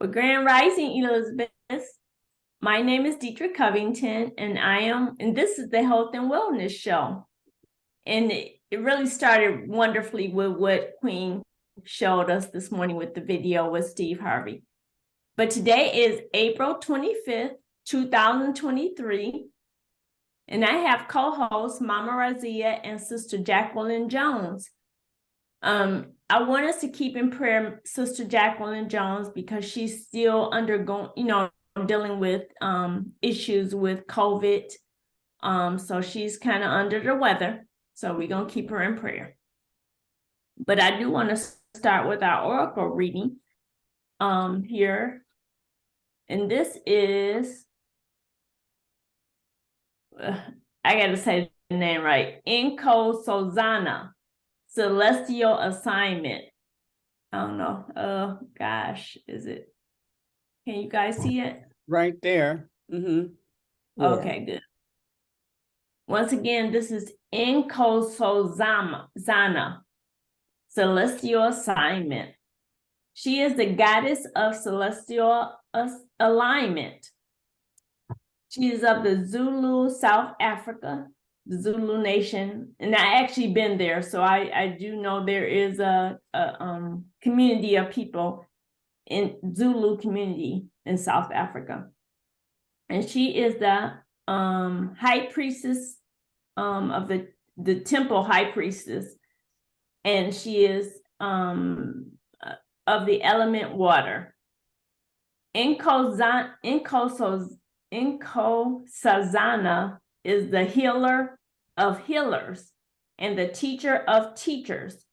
Well, Grand Rising, Elizabeth. My name is Deitra Covington, and this is the Health and Wellness Show. And it really started wonderfully with what Queen showed us this morning with the video with Steve Harvey. But today is April 25th, 2023. And I have co-hosts Mama Raziya and Sister Jacqueline Jones. I want us to keep in prayer Sister Jacqueline Jones because she's still undergoing, dealing with issues with COVID. So she's kind of under the weather. So we're going to keep her in prayer. But I do want to start with our oracle reading here. And this is, I got to say the name right, Inko Sozana. Celestial assignment. I don't know. Oh gosh, is it? Can you guys see it? Right there. Mm-hmm. Yeah. Okay, good. Once again, this is Zana, celestial assignment. She is the goddess of celestial alignment. She is of the Zulu, South Africa, the Zulu nation, and I actually been there, so I do know there is a community of people in Zulu community in South Africa, and she is the high priestess of the temple high priestess, and she is of the element water. Inkosazana is the healer of healers and the teacher of teachers,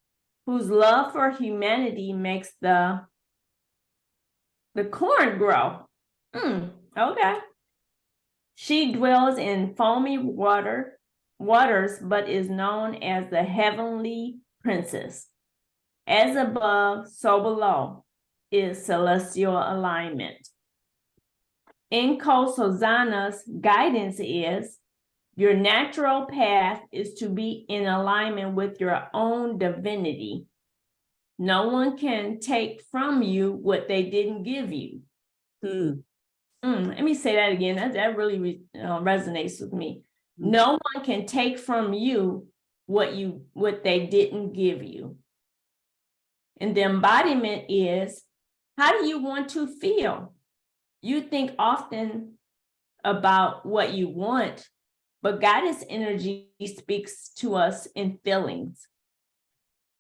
whose love for humanity makes the corn grow. Okay. She dwells in foamy waters, but is known as the heavenly princess. As above, so below is celestial alignment. Inkosazana's guidance is your natural path is to be in alignment with your own divinity. No one can take from you what they didn't give you. Let me say that again. That really resonates with me. No one can take from you what they didn't give you. And the embodiment is, how do you want to feel? You think often about what you want, but goddess energy speaks to us in feelings.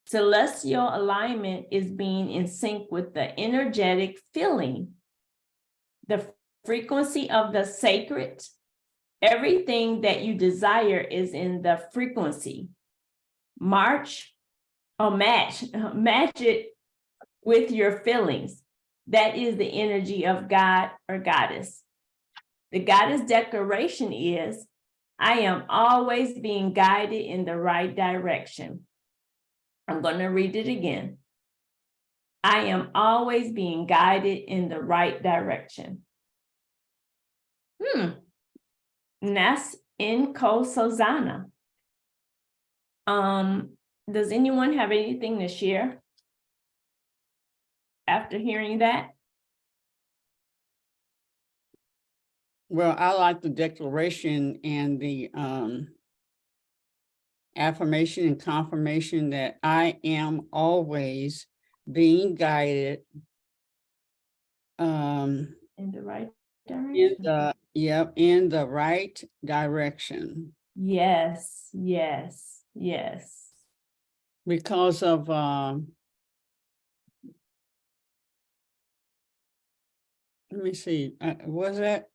Celestial alignment is being in sync with the energetic feeling, the frequency of the sacred. Everything that you desire is in the frequency. Match it with your feelings. That is the energy of God or goddess. The goddess declaration is, I am always being guided in the right direction. I'm going to read it again. I am always being guided in the right direction. And that's Inkosazana. Does anyone have anything to share after hearing that? Well, I like the declaration and the affirmation and confirmation that I am always being guided in the right direction. In the right direction. Yes. Because of let me see, was that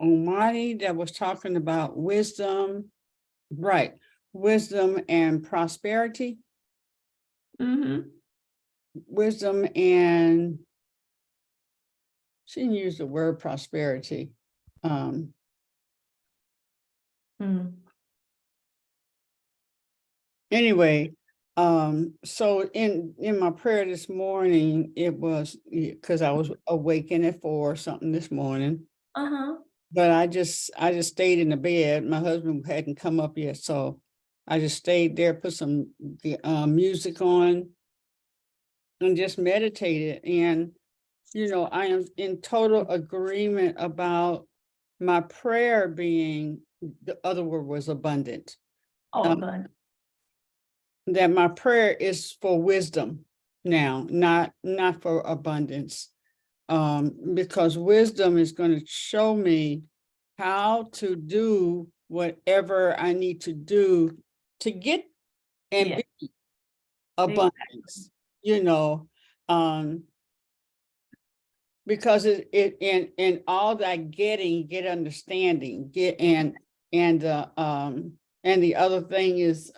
Almighty that was talking about wisdom, right? Wisdom and prosperity. Wisdom and she didn't use the word prosperity. Anyway, so in my prayer this morning, it was because I was awakened at 4 or something this morning. But I just stayed in the bed. My husband hadn't come up yet, so I just stayed there, put some music on, and just meditated. And, you know, I am in total agreement about my prayer being, the other word was abundant. Oh, but That my prayer is for wisdom now, not for abundance. Because wisdom is going to show me how to do whatever I need to do to get and yeah, be abundance, you know, because it in all that getting, get understanding, get and the other thing is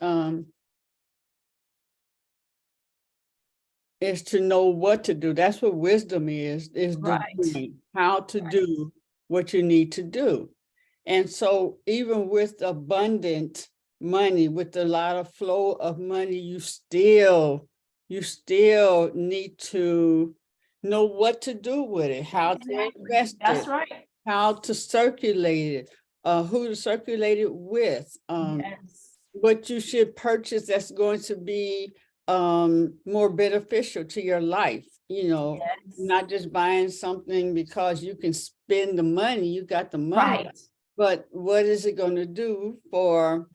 to know what to do. That's what wisdom is the right, doing, how to do what you need to do. And so even with abundant money, with a lot of flow of money, you still need to know what to do with it, how to exactly. invest That's it, right. how to circulate it, who to circulate it with, Yes, what you should purchase that's going to be more beneficial to your life, you know, yes, not just buying something because you can spend the money, you got the money, right, but what is it going to do for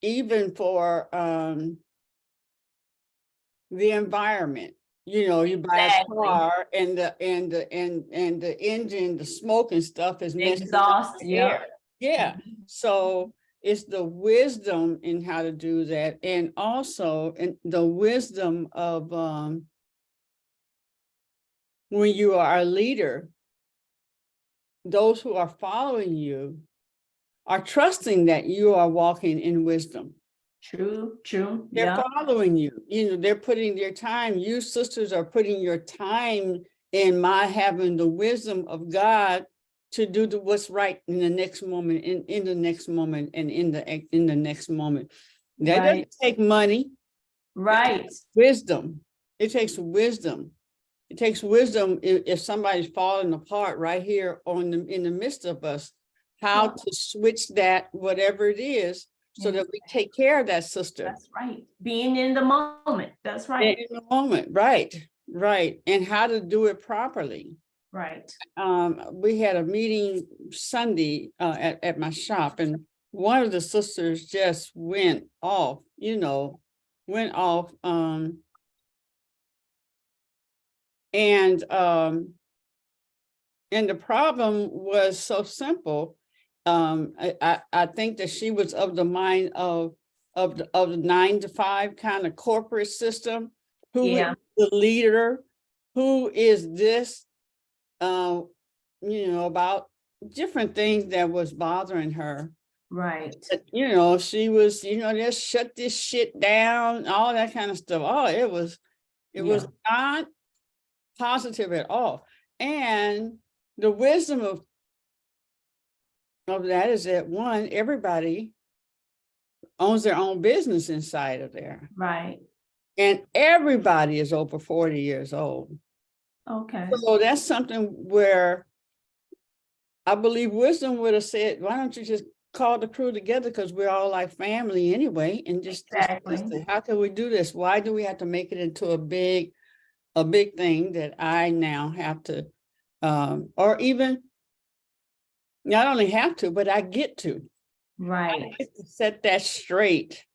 even for the environment? You know, you buy a exactly. car and the engine, the smoke and stuff is messing with Exhaust, the air. yep. Yeah. So it's the wisdom in how to do that. And also in the wisdom of when you are a leader, those who are following you are trusting that you are walking in wisdom. True, true, They're yeah, following you. You know, they're putting their time. You sisters are putting your time in my having the wisdom of God to do what's right in the next moment, in the next moment, and in the next moment. That right, doesn't take money. It right, takes wisdom. It takes wisdom. It takes wisdom if somebody's falling apart right here in the midst of us, how yeah, to switch that, whatever it is, so that we take care of that sister. that's right. Being in the moment, that's right, In the moment, right, and how to do it properly. right, We had a meeting Sunday at my shop, and one of the sisters just went off, you know, went off, and the problem was so simple. I think that she was of the mind of the 9 to 5 kind of corporate system. Who is yeah, the leader? Who is this? You know, about different things that was bothering her. right, You know, she was, you know, just shut this shit down, all that kind of stuff. Oh, it was yeah, not positive at all. And the wisdom of that is that one, everybody owns their own business inside of there. right, And everybody is over 40 years old. okay, So that's something where I believe wisdom would have said, why don't you just call the crew together, because we're all like family anyway, and just exactly, say, how can we do this? Why do we have to make it into a big thing that I now have to, or even not only have to, but I get to right, set that straight,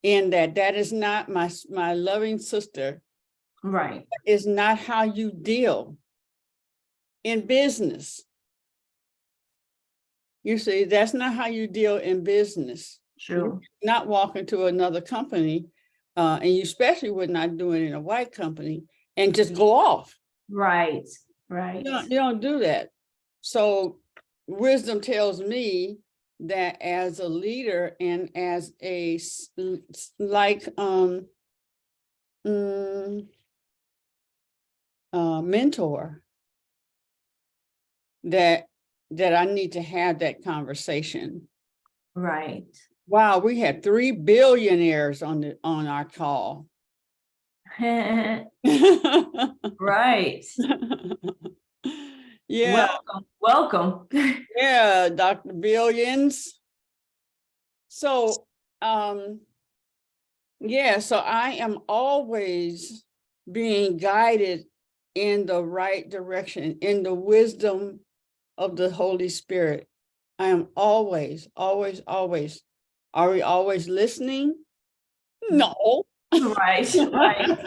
in that is not my loving sister, right, is not how you deal in business. You see, that's not how you deal in business. You true, not walk into another company, and you especially would not do it in a white company and just go off. right, right, You don't do that. So wisdom tells me that as a leader and as a like mentor, that I need to have that conversation. right, Wow, we had 3 billionaires on our call. right. Yeah, Welcome, welcome. yeah, Dr. Billions. So Yeah, so I am always being guided in the right direction, in the wisdom of the Holy Spirit. I am always, always, always. Are we always listening? No. Right, right.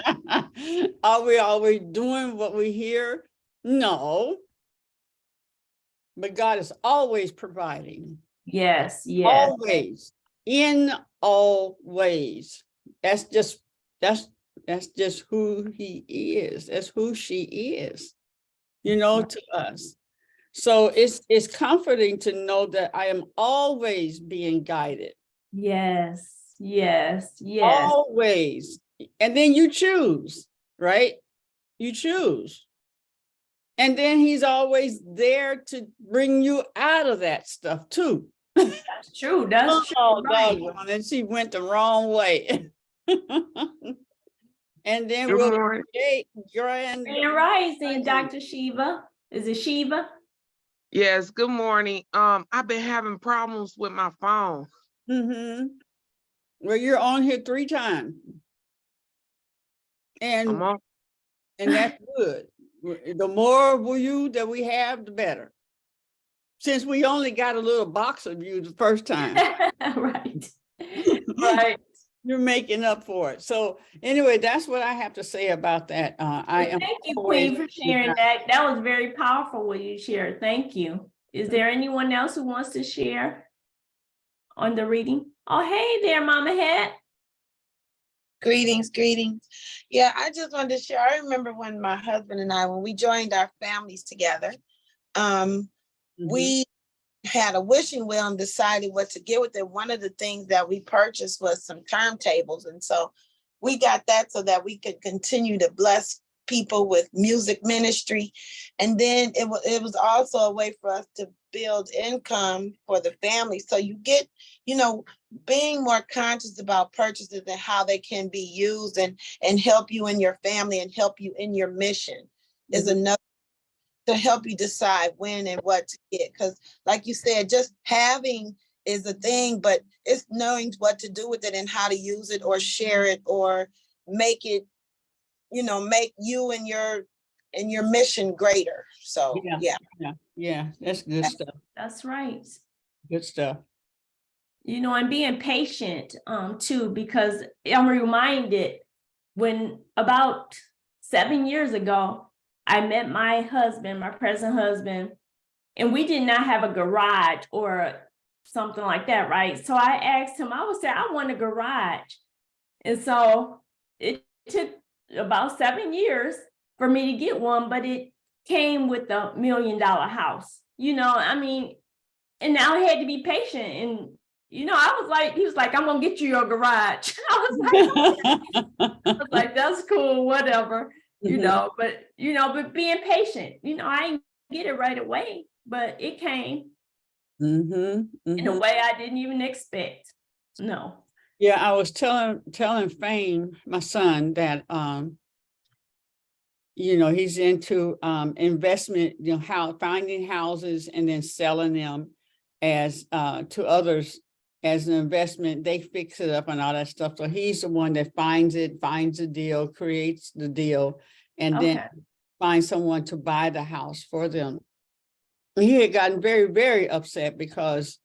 Are we always doing what we hear? No. But God is always providing. Yes, yes, Always. In all ways. That's just that's just who he is. That's who she is, to us. So it's comforting to know that I am always being guided. yes, yes, yes. Always. And then you choose, right? You choose. And then he's always there to bring you out of that stuff too. That's true. That's true. Oh, Right. doggone it, she went the wrong way. And then Good we'll morning. create grand. And rising, Dr. Shiva. Is it Shiva? Yes, good morning. I've been having problems with my phone. Well, you're on here 3 times. I'm on. And that's good. The more of you that we have, the better. Since we only got a little box of you the first time. Right. Right. You're making up for it. So anyway, that's what I have to say about that. Thank you, Queen, for sharing that. That was very powerful what you shared. Thank you. Is there anyone else who wants to share on the reading? Oh, hey there, Mama Het. Greetings, greetings. Yeah, I just wanted to share. I remember when my husband and I, when we joined our families together, we had a wishing well and decided what to get with it. One of the things that we purchased was some turntables. And so we got that so that we could continue to bless people with music ministry. And then it was also a way for us to build income for the family. So you get, being more conscious about purchases and how they can be used and help you in your family and help you in your mission is another to help you decide when and what to get. Because like you said, just having is a thing, but it's knowing what to do with it and how to use it or share it or make it, make you and your mission greater. So yeah, that's good stuff. That's right. Good stuff. And being patient too, because I'm reminded when about 7 years ago, I met my husband, my present husband, and we did not have a garage or something like that, right? So I asked him, I would say, I want a garage. And so it took about 7 years for me to get one, but it came with a $1 million house, and now I had to be patient. And, he was like, I'm going to get you your garage. I was like, that's cool, whatever. But being patient, I didn't get it right away, but it came in a way I didn't even expect. No. Yeah, I was telling Fame, my son, that he's into investment, finding houses and then selling them as to others as an investment. They fix it up and all that stuff. So he's the one that finds the deal, creates the deal, and then finds someone to buy the house for them. He had gotten very, very upset because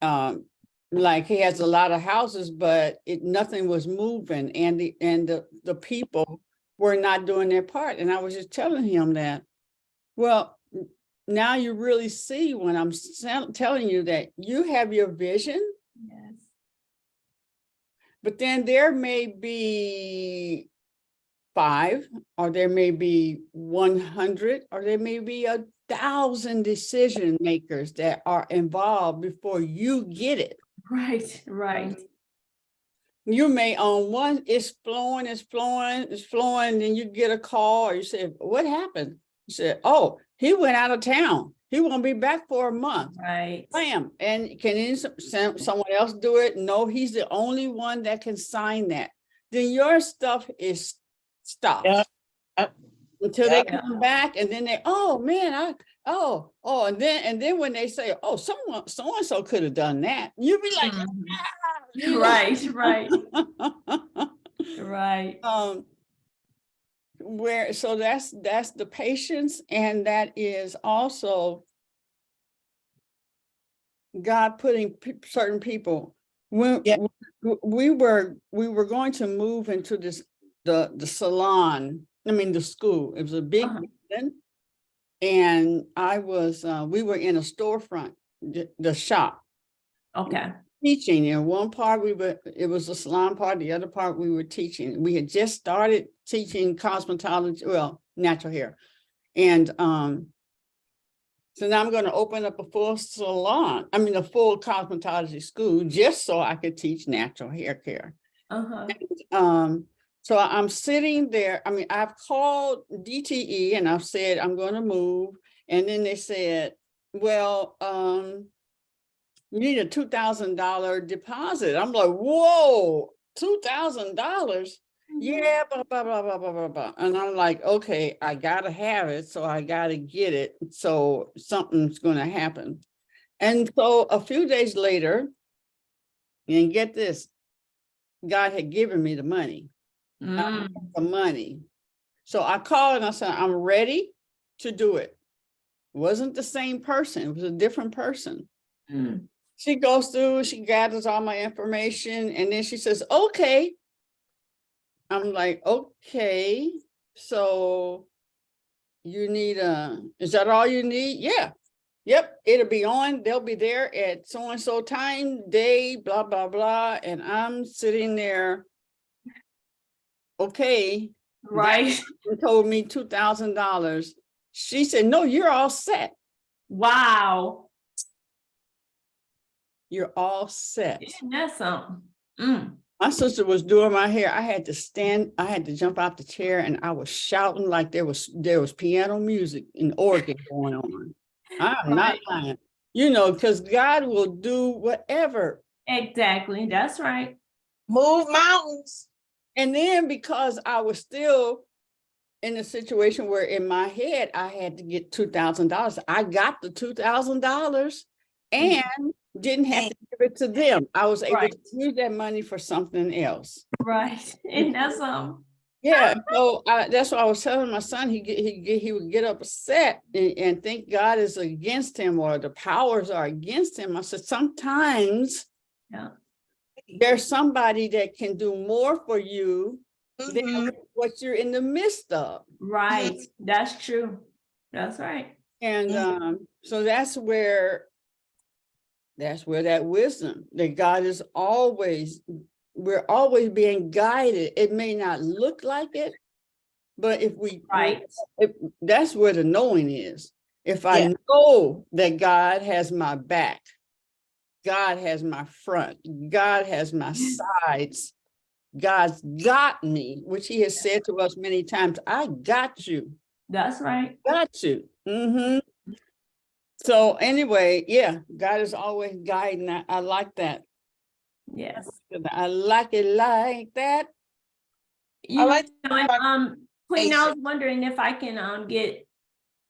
like he has a lot of houses, but nothing was moving, and the people were not doing their part. And I was just telling him that, well, now you really see when I'm telling you that you have your vision. Yes. But then there may be 5, or there may be 100, or there may be 1,000 decision makers that are involved before you get it. Right. You may own one, it's flowing, then you get a call, or you say, what happened? You said, oh, he went out of town. He won't be back for a month. Right. Bam. And can someone else do it? No, he's the only one that can sign that. Then your stuff is stopped. Until they come back, and then oh man, oh, and then when they say, oh, someone, so-and-so could have done that, you be like, Mhm. "Ah," you know? Right, right. Where, so that's the patience, and that is also God putting certain people. When Yeah. we were going to move into this, the salon, I mean, the school, it was a big Uh-huh. building. And we were in a storefront, the shop, Okay. teaching. In one part, it was a salon part, the other part we were teaching. We had just started teaching cosmetology, well, natural hair. And so now I'm going to open up a full salon, I mean, a full cosmetology school, just so I could teach natural hair care. Uh-huh. So I'm sitting there. I mean, I've called DTE and I've said I'm going to move. And then they said, well, you need a $2,000 deposit. I'm like, whoa, $2,000? Yeah, blah, blah, blah, blah, blah, blah, blah. And I'm like, okay, I gotta have it, so I gotta get it. So something's gonna happen. And so a few days later, and get this, God had given me the money. Mm. The money. So I called and I said, I'm ready to do it. It wasn't the same person, it was a different person. Mm. She goes through, she gathers all my information, and then she says, okay. I'm like, okay, so you need is that all you need? Yeah. Yep, it'll be on, they'll be there at so-and-so time, day, blah, blah, blah. And I'm sitting there, okay. Right. That told me $2,000. She said, no, you're all set. Wow. You're all set. Isn't that something? Mm. My sister was doing my hair. I had to jump out the chair, and I was shouting like there was piano music and organ going on. I'm not Right. lying. Because God will do whatever. Exactly. That's right. Move mountains. And then because I was still in a situation where in my head I had to get $2,000, I got the $2,000 and didn't have to give it to them. I was able Right. to use that money for something else. Right. And that's something. Yeah, so that's what I was telling my son. He would get upset and think God is against him or the powers are against him. I said, sometimes Yeah. there's somebody that can do more for you Mhm. than what you're in the midst of. Right. That's true. That's right. And so that's where that wisdom that God is always, we're always being guided. It may not look like it, but if Right. that's where the knowing is. If I Yeah. know that God has my back, God has my front, God has my sides, God's got me, which he has said to us many times, I got you, That's right. got you. So anyway, yeah, God is always guiding. I like that. Yes. I like it like that. You like know, and, Queen, I was patience. get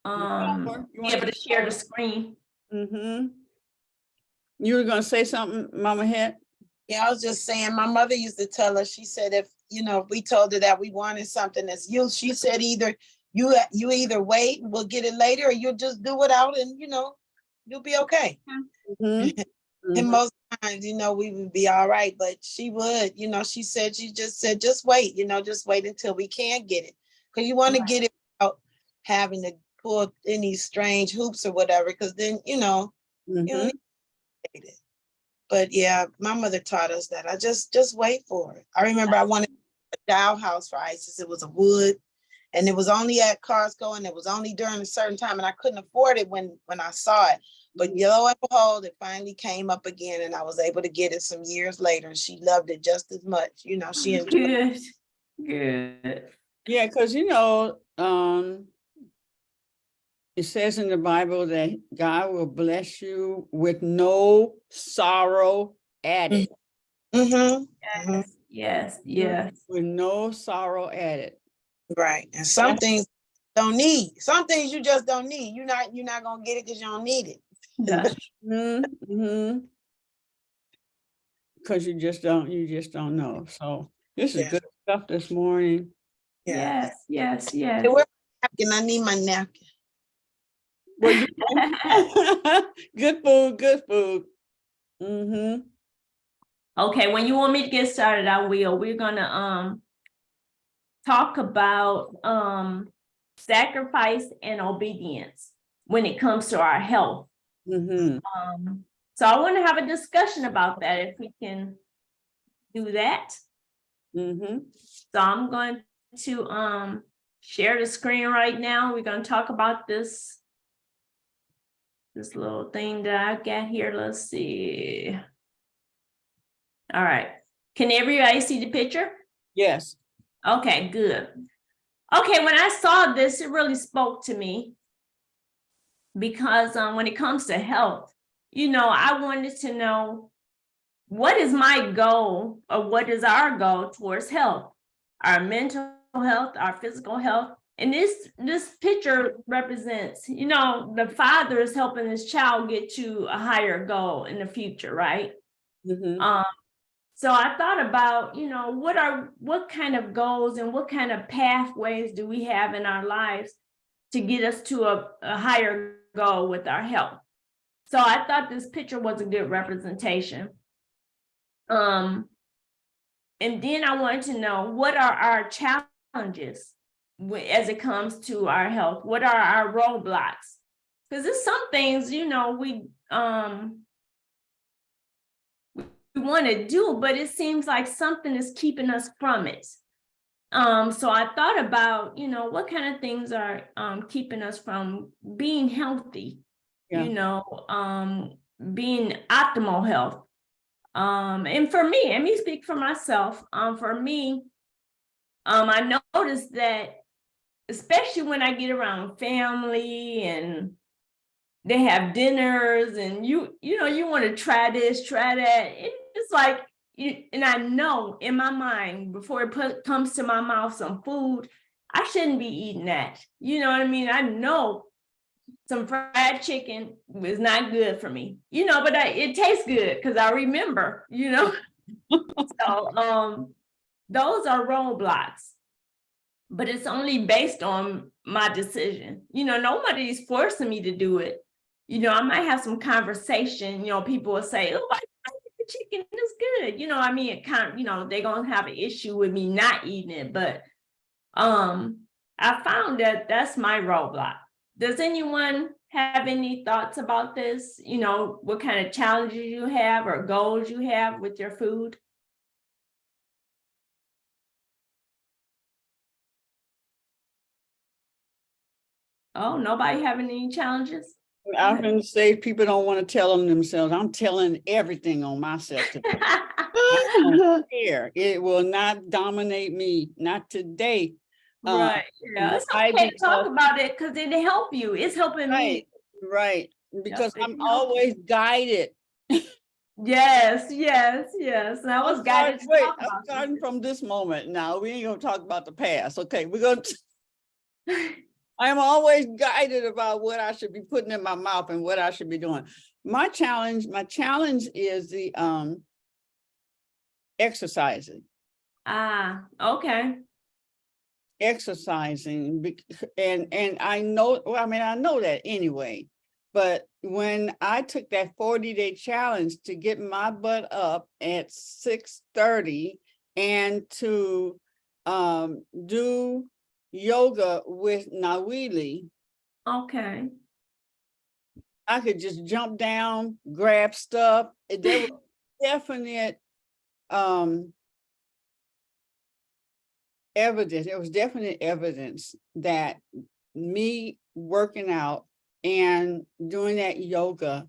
You be want able to to share the screen. You were gonna say something, Mama Het? Yeah, I was just saying, my mother used to tell us, she said, if we told her that we wanted something that's you, she said, either you either wait and we'll get it later, or you'll just do without and you'll be okay. And most times, we would be all right, but she would, she just said, just wait, just wait until we can get it. Because you want to get it without having to pull any strange hoops or whatever, because then, you don't need it. But yeah, my mother taught us that. I just wait for it. I remember I wanted a doll house for Isis. It was a wood, and it was only at Costco, and it was only during a certain time, and I couldn't afford it when I saw it. But lo and behold, it finally came up again, and I was able to get it some years later, and she loved it just as much. She enjoyed it. Good. Yeah, because it says in the Bible that God will bless you with no sorrow added. Yes. Yes. With no sorrow added. Right. And some things don't need. Some things you just don't need. You're not gonna get it because you don't need it. That's Mm-hmm. Because you just don't know. So this is Yeah. good stuff this morning. yes, yes, yes. Hey, where's my napkin? I need my napkin. Well, you good food, good food. Mm-hmm. Okay, when you want me to get started, I will. We're gonna talk about sacrifice and obedience when it comes to our health. Mm-hmm. So I want to have a discussion about that if we can do that. Mm-hmm. So I'm going to share the screen right now. We're going to talk about this little thing that I got here. Let's see. All right. Can everybody see the picture? Yes. Okay, good. Okay, when I saw this, it really spoke to me because when it comes to health, I wanted to know, what is my goal, or what is our goal towards health? Our mental health, our physical health. And this picture represents, the father is helping his child get to a higher goal in the future, right? Mm-hmm. So I thought about, what kind of goals and what kind of pathways do we have in our lives to get us to a higher goal with our health? So I thought this picture was a good representation. And then I wanted to know, what are our challenges as it comes to our health? What are our roadblocks? Because there's some things, we want to do, but it seems like something is keeping us from it. So I thought about, what kind of things are keeping us from being healthy, Yeah. being optimal health. And for me, let me speak for myself. For me, I noticed that, especially when I get around family and they have dinners and you want to try this, try that. It's like, and I know in my mind, before it comes to my mouth, some food, I shouldn't be eating that. You know what I mean? I know some fried chicken is not good for me, but it tastes good because I remember, So those are roadblocks, but it's only based on my decision. Nobody's forcing me to do it. I might have some conversation, people will say, oh, I think the chicken is good. It kind of, they're going to have an issue with me not eating it, but I found that that's my roadblock. Does anyone have any thoughts about this? What kind of challenges you have or goals you have with your food? Oh, nobody having any challenges? I was going to say, people don't want to tell them themselves. I'm telling everything on myself today. I don't care. It will not dominate me. Not today. Right. Yeah, it's Why? okay to talk about it because it help you. It's helping me. Right. Because Yep, it I'm can help always guided. Yes, yes, yes. And I was guided to talk I'm about starting from this moment now. We ain't gonna talk about the past. Okay, we're gonna I am always guided about what I should be putting in my mouth and what I should be doing. My challenge is the exercising. Okay. Exercising, and I know, well, I know that anyway, but when I took that 40-day challenge to get my butt up at 6:30 and to do yoga with Nawili, Okay. I could just jump down, grab stuff. There was definite evidence. There was definite evidence that me working out and doing that yoga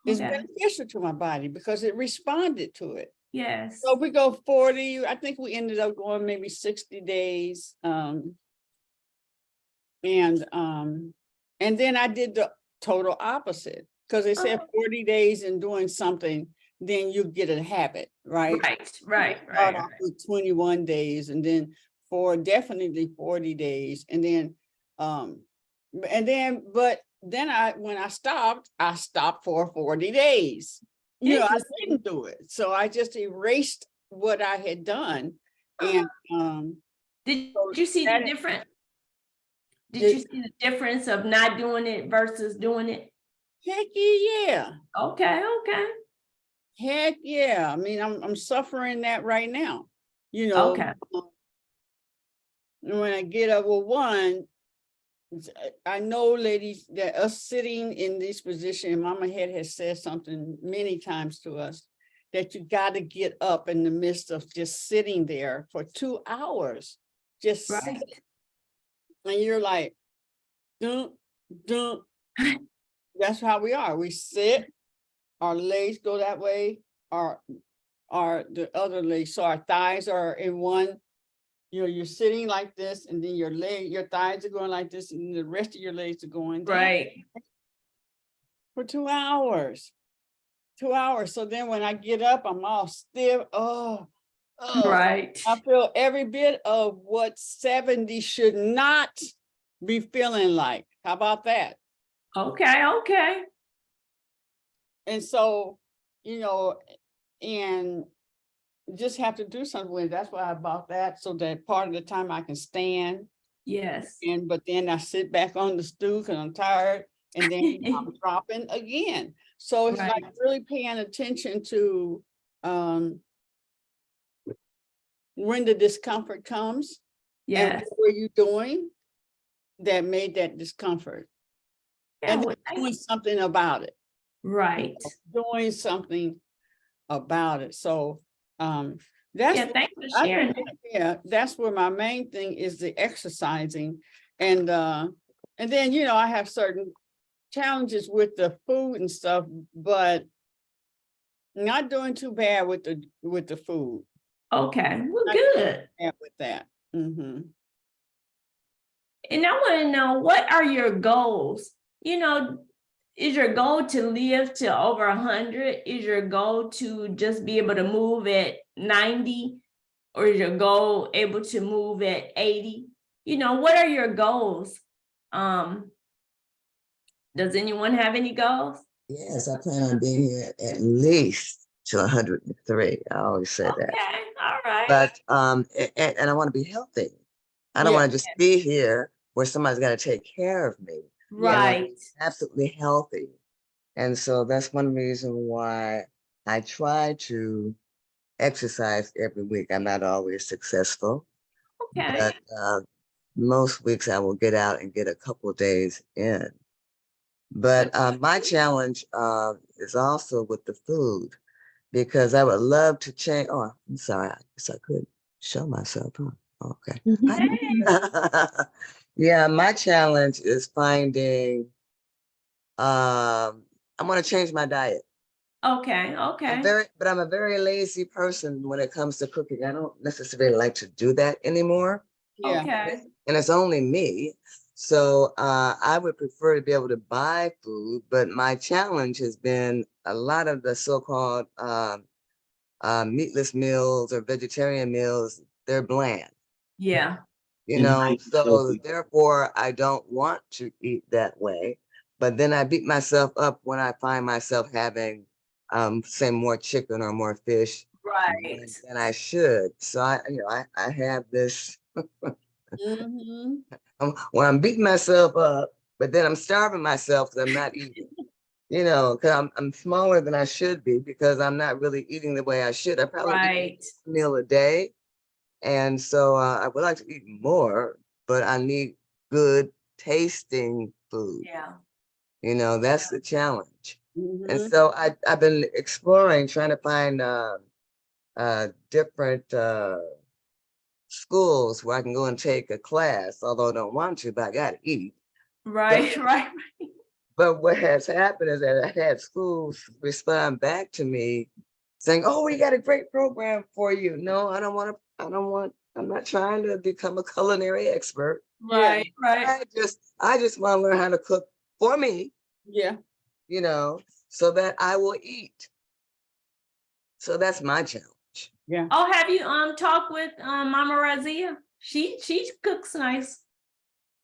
is Okay. beneficial to my body because it responded to it. Yes. So we go 40, I think we ended up going maybe 60 days. And then I did the total opposite because they said 40 days and doing something, then you get a habit, right? Right. Start off with 21 days and then definitely 40 days. And then But then when I stopped for 40 days. I Interesting. didn't do it. So I just erased what I had done. And, Did so you see the that- difference? Did It- you see the difference of not doing it versus doing it? heck yeah. Okay, okay, Heck yeah. I mean, I'm suffering that right now. okay. When I get up, well, one, I know, ladies, that us sitting in this position, Mama Head has said something many times to us, that you got to get up in the midst of just sitting there for 2 hours. Just Right. sit. And you're like, dun, dun. That's how we are. We sit, our legs go that way, our the other legs, so our thighs are in one. You're sitting like this, and then your thighs are going like this, and the rest of your legs are going down Right. for 2 hours. 2 hours. So then when I get up, I'm all stiff. Oh, Right. I feel every bit of what 70 should not be feeling like. How about that? Okay, okay. And so, and just have to do something with it. That's why I bought that, so that part of the time I can stand. Yes. But then I sit back on the stool because I'm tired, and then I'm dropping again. So it's like Right. really paying attention to when the discomfort comes and Yes. what were you doing that made that discomfort, Yeah, and well, then doing something about it. right. Doing something about it. So that's Yeah, thanks for sharing that. yeah, that's where my main thing is, the exercising. And then I have certain challenges with the food and stuff, but not doing too bad with the food. Okay, well, Not good. bad with that. Mm-hmm. And I want to know, what are your goals? Is your goal to live to over 100? Is your goal to just be able to move at 90? Or is your goal able to move at 80? What are your goals? Does anyone have any goals? Yes, I plan on being here at least till 103. I always say that. Okay, all right. But and I want to be healthy. I don't Yeah. want to just be here where somebody's got to take care of me. I wanna Right. be absolutely healthy. And so that's one reason why I try to exercise every week. I'm not always successful, Okay. but most weeks I will get out and get a couple of days in. But my challenge is also with the food, because I would love to change. Oh, I'm sorry. I guess I could show myself. Huh? Okay. Yeah, my challenge is finding, I want to change my diet. Okay, okay. But I'm a very lazy person when it comes to cooking. I don't necessarily like to do that anymore. Yeah. Okay. And it's only me. So I would prefer to be able to buy food, but my challenge has been a lot of the so-called meatless meals or vegetarian meals, they're bland, Yeah. so therefore I don't want to eat that way. But then I beat myself up when I find myself having, say, more chicken or more fish Right. than I should. So I have this, Mm-hmm. when I'm beating myself up, but then I'm starving myself because I'm not eating. Because I'm smaller than I should be because I'm not really eating the way I should. I probably eat Right. a meal a day. And so I would like to eat more, but I need good tasting food. Yeah. That's the challenge. And Mm-hmm. so I've been exploring, trying to find different schools where I can go and take a class, although I don't want to, but I got to eat. Right, right. But what has happened is that I had schools respond back to me saying, "Oh, we got a great program for you." No, I don't want to, I'm not trying to become a culinary expert. Right, right. I just want to learn how to cook for me, Yeah. so that I will eat. So that's my challenge. Yeah. Oh, have you talked with Mama Raziya? She cooks nice.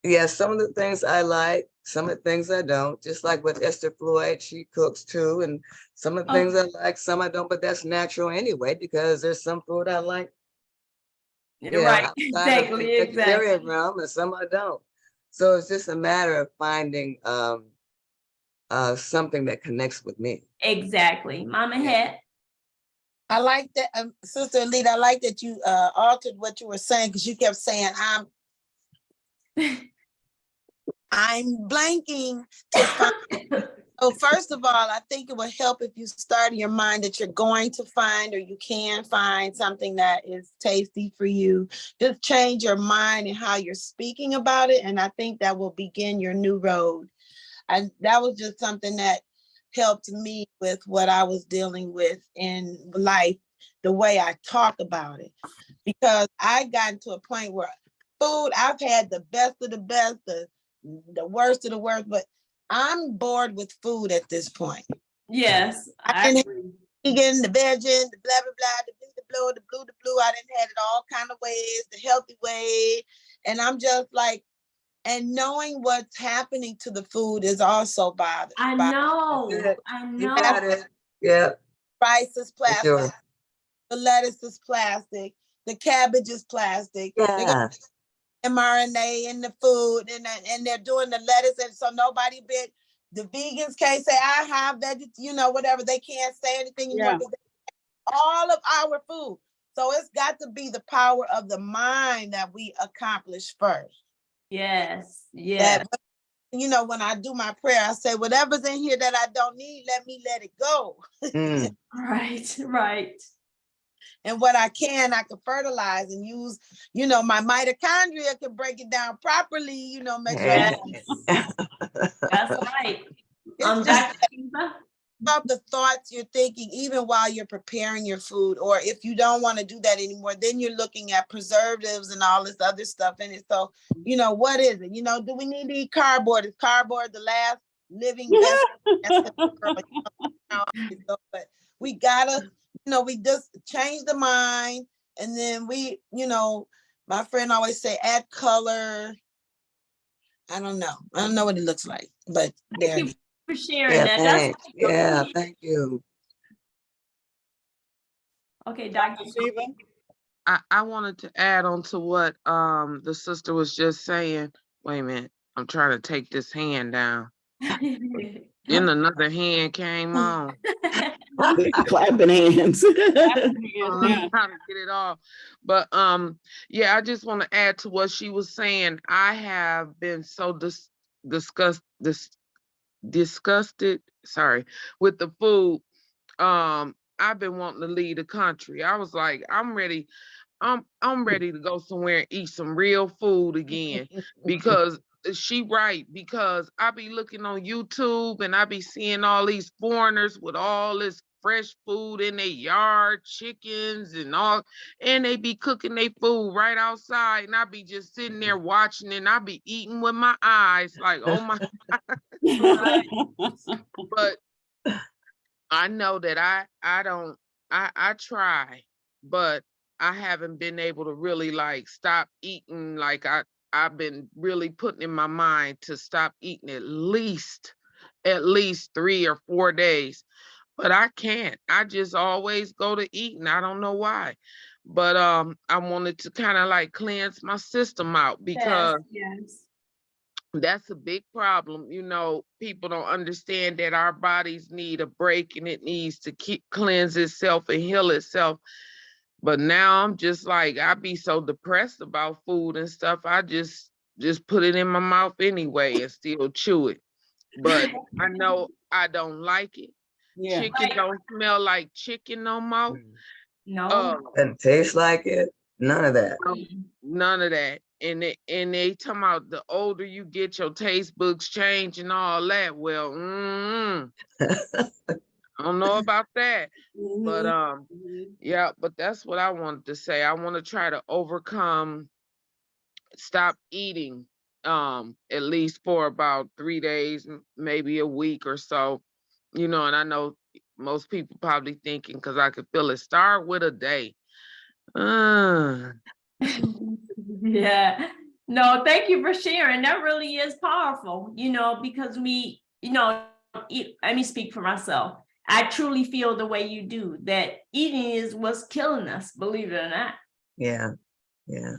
Yeah, some of the things I like, some of the things I don't. Just like with Esther Floyd, she cooks too, and some of the things I like, some I don't. But that's natural anyway, because there's some food I like, Right, outside of exactly, the exactly. vegetarian realm, and some I don't. So it's just a matter of finding something that connects with me. Exactly. Mama Yeah. Het. I like that, Sister Alita, I like that you altered what you were saying, because you kept saying, I'm blanking to find. So first of all, I think it would help if you start in your mind that you're going to find, or you can find something that is tasty for you. Just change your mind and how you're speaking about it. And I think that will begin your new road. And that was just something that helped me with what I was dealing with in life, the way I talk about it. Because I got to a point where food, I've had the best of the best, the worst of the worst, but I'm bored with food at this point. Yes, I I didn't agree. vegan, the veggie, the blah, blah, blah, the blue, the blue, the blue, the blue. I didn't have it all kind of ways, the healthy way. And I'm just like, and knowing what's happening to the food is also bothered. I That's know. it. I You know. got it. Yeah, Rice is for plastic, sure. the lettuce is plastic, the cabbage is plastic. They got Yeah. mRNA in the food, and they're doing the lettuce, and so nobody bit. The vegans can't say I have whatever. They can't say anything anymore Yeah. because all of our food. So it's got to be the power of the mind that we accomplish first. Yes, yes. That when I do my prayer, I say, whatever's in here that I don't need, let it go. Mm. Right, right. And what I can fertilize and use, my mitochondria can break it down properly, make sure Yes, Yeah. that's right. it's just Dr. Kiva? about the thoughts you're thinking, even while you're preparing your food. Or if you don't want to do that anymore, then you're looking at preservatives and all this other stuff in it. So, what is it? Do we need to eat cardboard? Is cardboard the last living vessel? But we gotta, we just change the mind. And then my friend always say, add color. I don't know what it looks like, but there Thank it you is. for sharing Yeah, that. thanks. That's Yeah, thank you. okay, Dr. Siva? I wanted to add on to what the sister was just saying. Wait a minute, I'm trying to take this hand down. Then another hand came on. Clapping hands. I'm trying to get it off. But yeah, I just want to add to what she was saying. I have been so disgusted, sorry, with the food. I've been wanting to leave the country. I was like, I'm ready to go somewhere and eat some real food again, because she right, because I be looking on YouTube and I be seeing all these foreigners with all this fresh food in their yard, chickens and all, and they be cooking their food right outside, and I be just sitting there watching, and I be eating with my eyes like, oh my. But I know that I try, but I haven't been able to really like stop eating. Like I've been really putting in my mind to stop eating at least 3 or 4 days. But I can't. I just always go to eating. I don't know why. But I wanted to kind of like cleanse my system out, because yes. that's a big problem. People don't understand that our bodies need a break, and it needs to cleanse itself and heal itself. But now I'm just like, I be so depressed about food and stuff. I just put it in my mouth anyway and still chew it. But I know I don't like it. Yeah. Chicken Right. don't smell like chicken no more. No. Doesn't taste like it. None of that. None of that. And they talking about the older you get, your taste buds change and all that. Well, I don't know about that. But yeah, but that's what I wanted to say. I want to try to stop eating at least for about 3 days, maybe a week or so. And I know most people probably thinking, because I could feel it, start with a day. Yeah. No, thank you for sharing. That really is powerful, because we, let me speak for myself. I truly feel the way you do, that eating is what's killing us, believe it or not. Yeah, yeah.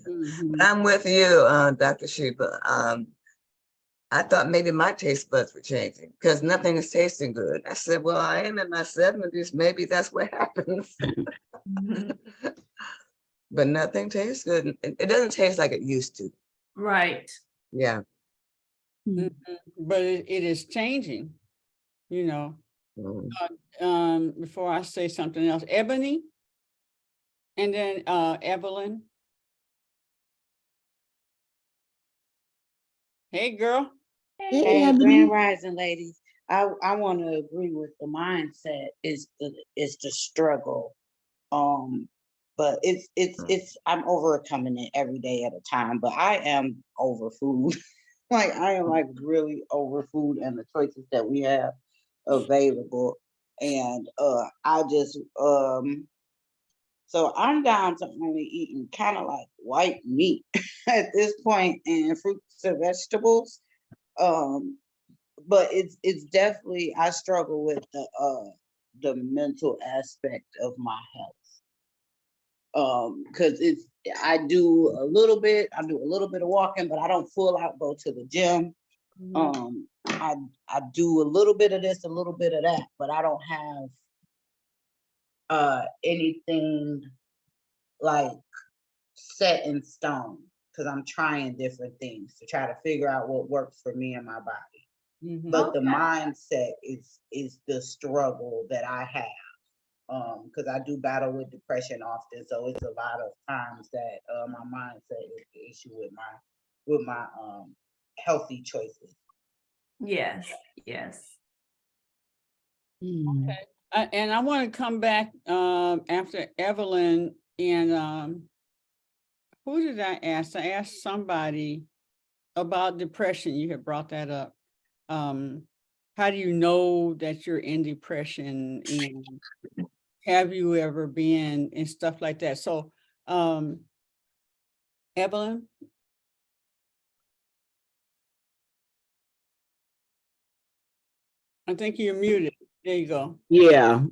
Mhm. I'm with you, Dr. Sheba. I thought maybe my taste buds were changing because nothing is tasting good. I said, well, I am in my 70s. Maybe that's what happens. But nothing tastes good. It doesn't taste like it used to. Right. Yeah. Mhm. But it is changing, you know. Mm. Before I say something else, Ebony, and then Evelyn. Hey, girl. Hey, Hey, Ebony. Grand Rising ladies. I want to agree with the mindset is the struggle. But it's I'm overcoming it every day at a time. But I am over food. Like I am like really over food and the choices that we have available. And I just so I'm down to only eating kind of like white meat at this point and fruits and vegetables. Um, but it's definitely I struggle with the mental aspect of my health. Because it's I do a little bit, I do a little bit of walking, but I don't full out go to the gym. I do a little bit of this, a little bit of that, but I don't have anything like set in stone because I'm trying different things to try to figure out what works for me and my body. Mhm. But the Okay. mindset is the struggle that I have. Because I do battle with depression often, so it's a lot of times that my mindset is the issue with my healthy choices. Yes, yes. Mm. And I want to come back after Evelyn and who did I ask? I asked somebody about depression. You had brought that up. How do you know that you're in depression and have you ever been and stuff like that? So, Evelyn? I think you're muted. There you go. Yeah,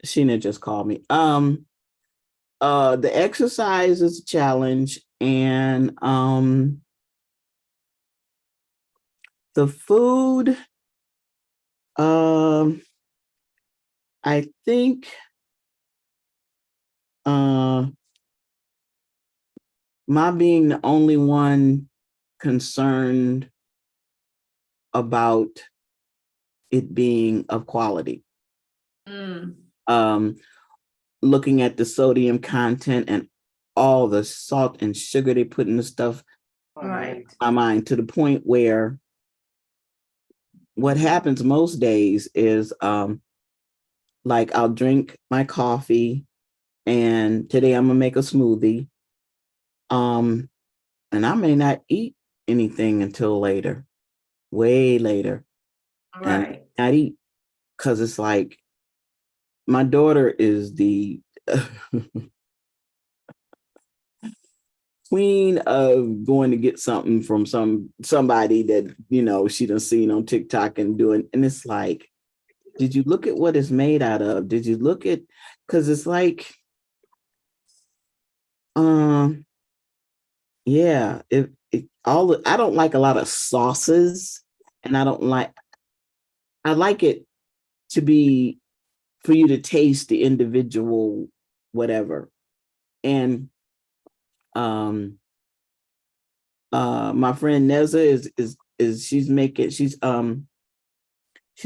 Sheena just called me. The exercise is a challenge, and the food, I think my being the only one concerned about it being of quality. Mm, Looking at the sodium content and all the salt and sugar they put in the stuff, right. my mind to the point where what happens most days is like I'll drink my coffee and today I'm gonna make a smoothie. And I may not eat anything until later, way later. And Right. not eat because it's like my daughter is the queen of going to get something from somebody that she done seen on TikTok and doing, and it's like, did you look at what it's made out of? Did you look at, because it's like, yeah, I don't like a lot of sauces, and I like it to be for you to taste the individual whatever. And my friend Neza is she's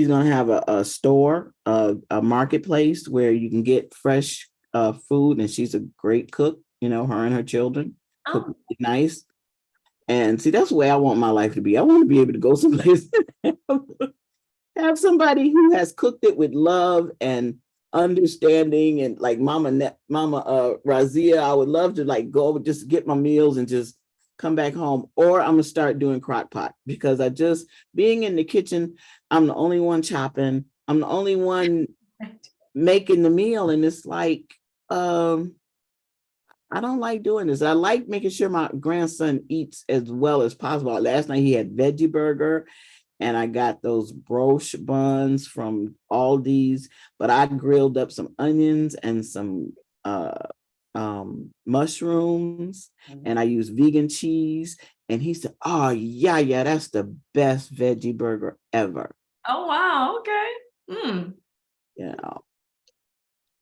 gonna have a store, a marketplace where you can get fresh food, and she's a great cook. Her and her children cook Oh, really nice. And see, that's the way I want my life to be. I want to be able to go someplace have somebody who has cooked it with love and understanding, and like Mama Raziya, I would love to like go just get my meals and just come back home. Or I'm gonna start doing crock pot because I just being in the kitchen, I'm the only one chopping, I'm the only one making the meal, and it's like I don't like doing this. I like making sure my grandson eats as well as possible. Last night he had veggie burger, and I got those broche buns from Aldi's, but I grilled up some onions and some mushrooms, and I used vegan cheese. And he said, "Oh yeah, that's the best veggie burger ever." Oh, wow, okay. Mm. Yeah.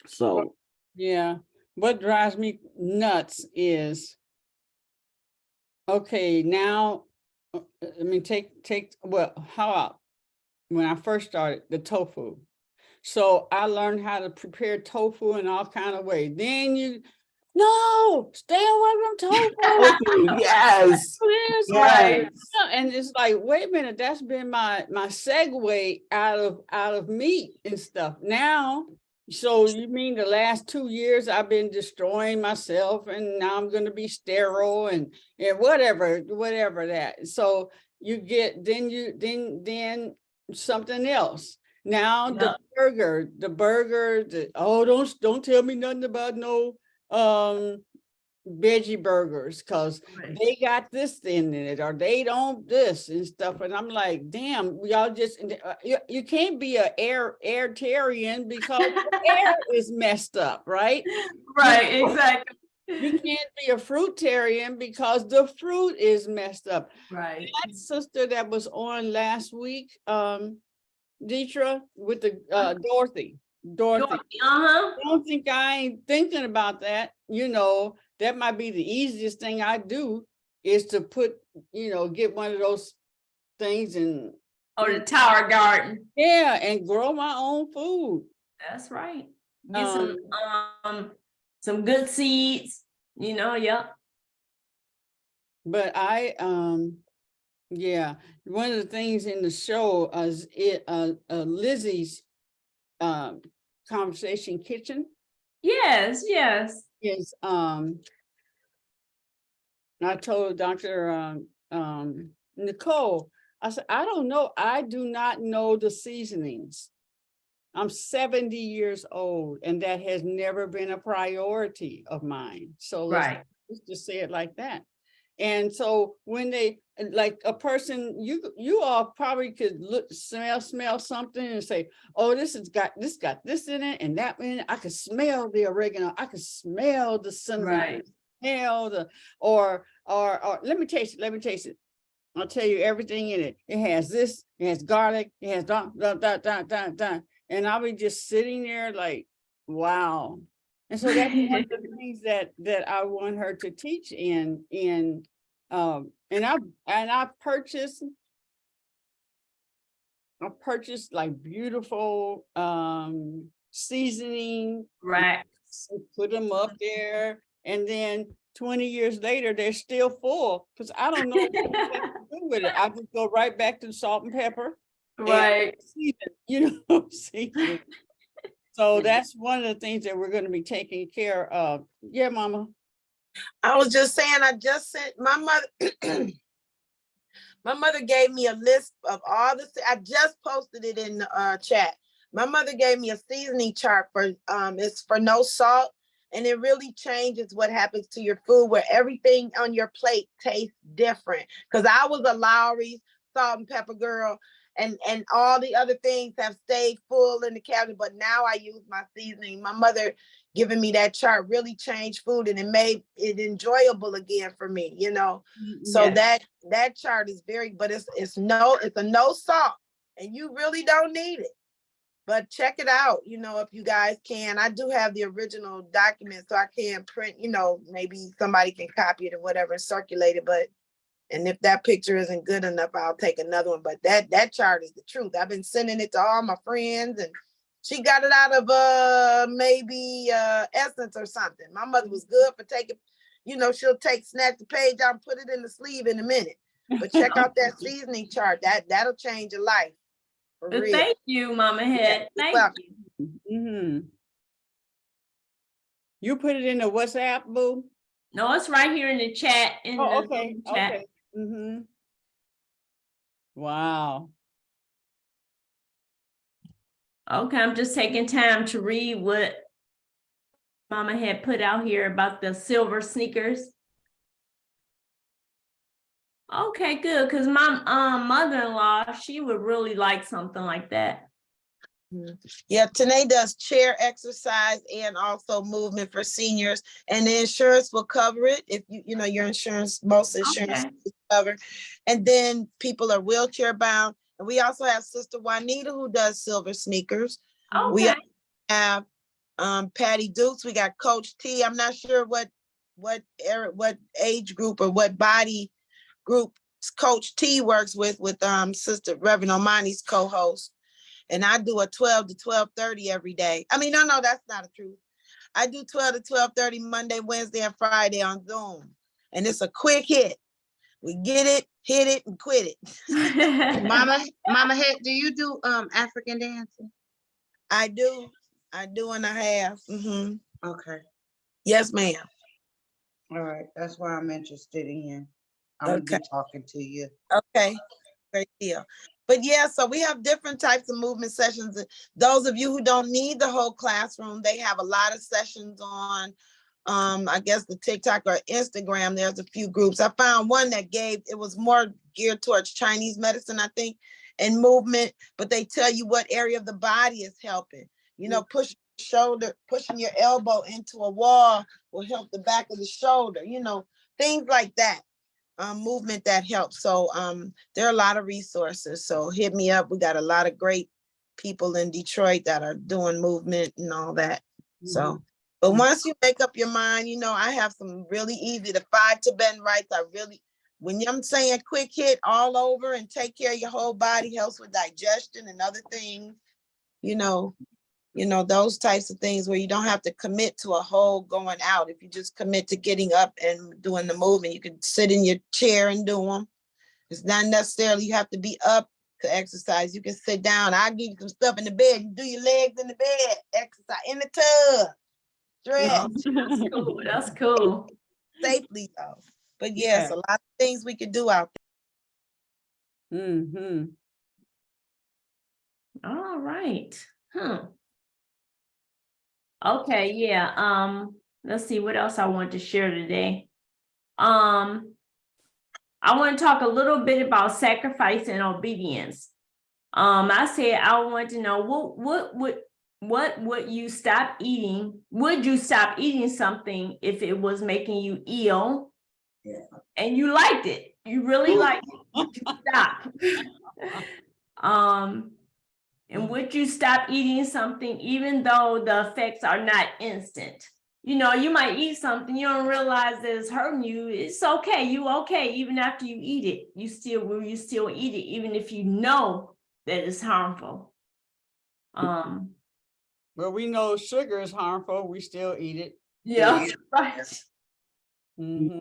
So Yeah, what drives me nuts is, okay, now, I mean, well, how about when I first started the tofu? So I learned how to prepare tofu in all kind of ways. Then no, stay away from tofu. yes, This, Right. yes. and it's like, wait a minute, that's been my segue out of meat and stuff. Now, so you mean the last 2 years I've been destroying myself, and now I'm going to be sterile and whatever that. So you get then something else. Now Yep. the burger, don't tell me nothing about no veggie burgers, because Right. they got this in it, or they don't this and stuff. And I'm like, damn, y'all just you can't be a airtarian because the air is messed up, right? Right, exactly. You can't be a fruitarian because the fruit is messed up. Right. That sister that was on last week, Deitra, with the Dorothy. Uh-huh. I don't think I ain't thinking about that. That might be the easiest thing I do, is to get one of those things and Or the Tower Garden. and grow my own food. That's right. Get some good seeds, yep. But yeah, one of the things in the show is Lizzie's conversation kitchen Yes, yes. is I told Dr. Nicole, I said, I don't know. I do not know the seasonings. I'm 70 years old, and that has never been a priority of mine. So let's just say it like that. And so when they, like a person, you all probably could smell something and say, oh, this got this in it and that in it. I could smell the oregano. I could smell the cinnamon. Right. Smell the, or let me taste it. I'll tell you everything in it. It has this, it has garlic, it has da. And I'll be just sitting there like, wow. And so that's one of the things that I want her to teach in and I purchased like beautiful seasoning, Right. put them up there, and then 20 years later they're still full because I don't know what to do with it. I just go right back to the salt and pepper. Right. And season. So that's one of the things that we're going to be taking care of. Yeah, Mama. I was just saying, I just sent my mother. My mother gave me a list of all the. I just posted it in the chat. My mother gave me a seasoning chart for it's for no salt, and it really changes what happens to your food, where everything on your plate tastes different. Because I was a Lowry's salt and pepper girl, and all the other things have stayed full in the cabinet, but now I use my seasoning. My mother giving me that chart really changed food, and it made it enjoyable again for me, So Yes. that chart is but it's a no salt, and you really don't need it. But check it out, if you guys can. I do have the original document, so I can print, maybe somebody can copy it or whatever and circulate it. And if that picture isn't good enough, I'll take another one. But that chart is the truth. I've been sending it to all my friends, and she got it out of maybe Essence or something. My mother was good for taking, she'll snatch the page out and put it in the sleeve in a minute. But check out that seasoning chart. That'll change your life. For real. Thank you, Mama Head. Thank you. Mm-hmm. You put it in the WhatsApp, boo? No, it's right here in the chat. Okay. Chat. Okay. Mm-hmm. Wow. Okay, I'm just taking time to read what Mama had put out here about the silver sneakers. Okay, good, because my mother-in-law, she would really like something like that. Yeah, Tanae does chair exercise and also movement for seniors, and the insurance will cover it if you know your insurance, most insurance Okay. is covered. And then people are wheelchair bound. And we also have Sister Juanita who does silver sneakers. We Okay. have Patty Dukes. We got Coach T. I'm not sure what age group or what body group Coach T works with Sister Reverend Omani's co-host. And I do a 12 to 12:30 every day. I mean, no, that's not the truth. I do 12 to 12:30 Monday, Wednesday, and Friday on Zoom. And it's a quick hit. We get it, hit it, and quit it. Mama Het, do you do African dancing? I do and I have. Okay, Yes, ma'am. all right, that's why I'm interested in. I'm gonna Okay. be talking to you. Okay, great deal. But yeah, so we have different types of movement sessions. Those of you who don't need the whole classroom, they have a lot of sessions on, I guess the TikTok or Instagram. There's a few groups. I found one that it was more geared towards Chinese medicine, I think, and movement, but they tell you what area of the body is helping. You know, pushing your elbow into a wall will help the back of the shoulder, you know, things like that. Movement that helps. So there are a lot of resources. So hit me up. We got a lot of great people in Detroit that are doing movement and all that. So, but once you make up your mind, you know, I have some really easy, the 5 Tibetan rights. When I'm saying quick hit all over and take care of your whole body, helps with digestion and other things, you know, those types of things where you don't have to commit to a whole going out. If you just commit to getting up and doing the movement, you can sit in your chair and do them. It's not necessarily you have to be up to exercise. You can sit down. I'll give you some stuff in the bed. You do your legs in the bed, exercise in the tub, Oh, stretch that's cool. That's cool. safely though. But yes, Yeah. a lot of things we could do out All right. Okay, yeah. Let's see what else I want to share today. I want to talk a little bit about sacrifice and obedience. I said I want to know what would you stop eating? Would you stop eating something if it was making you ill? Yeah. And you liked it. You really liked it. Would you stop? And would you stop eating something even though the effects are not instant? You know, you might eat something, you don't realize that it's hurting you. It's okay. You okay even after you eat it. You still eat it even if you know that it's harmful. Well, we know sugar is harmful. We still eat it. Yeah, right. Mhm.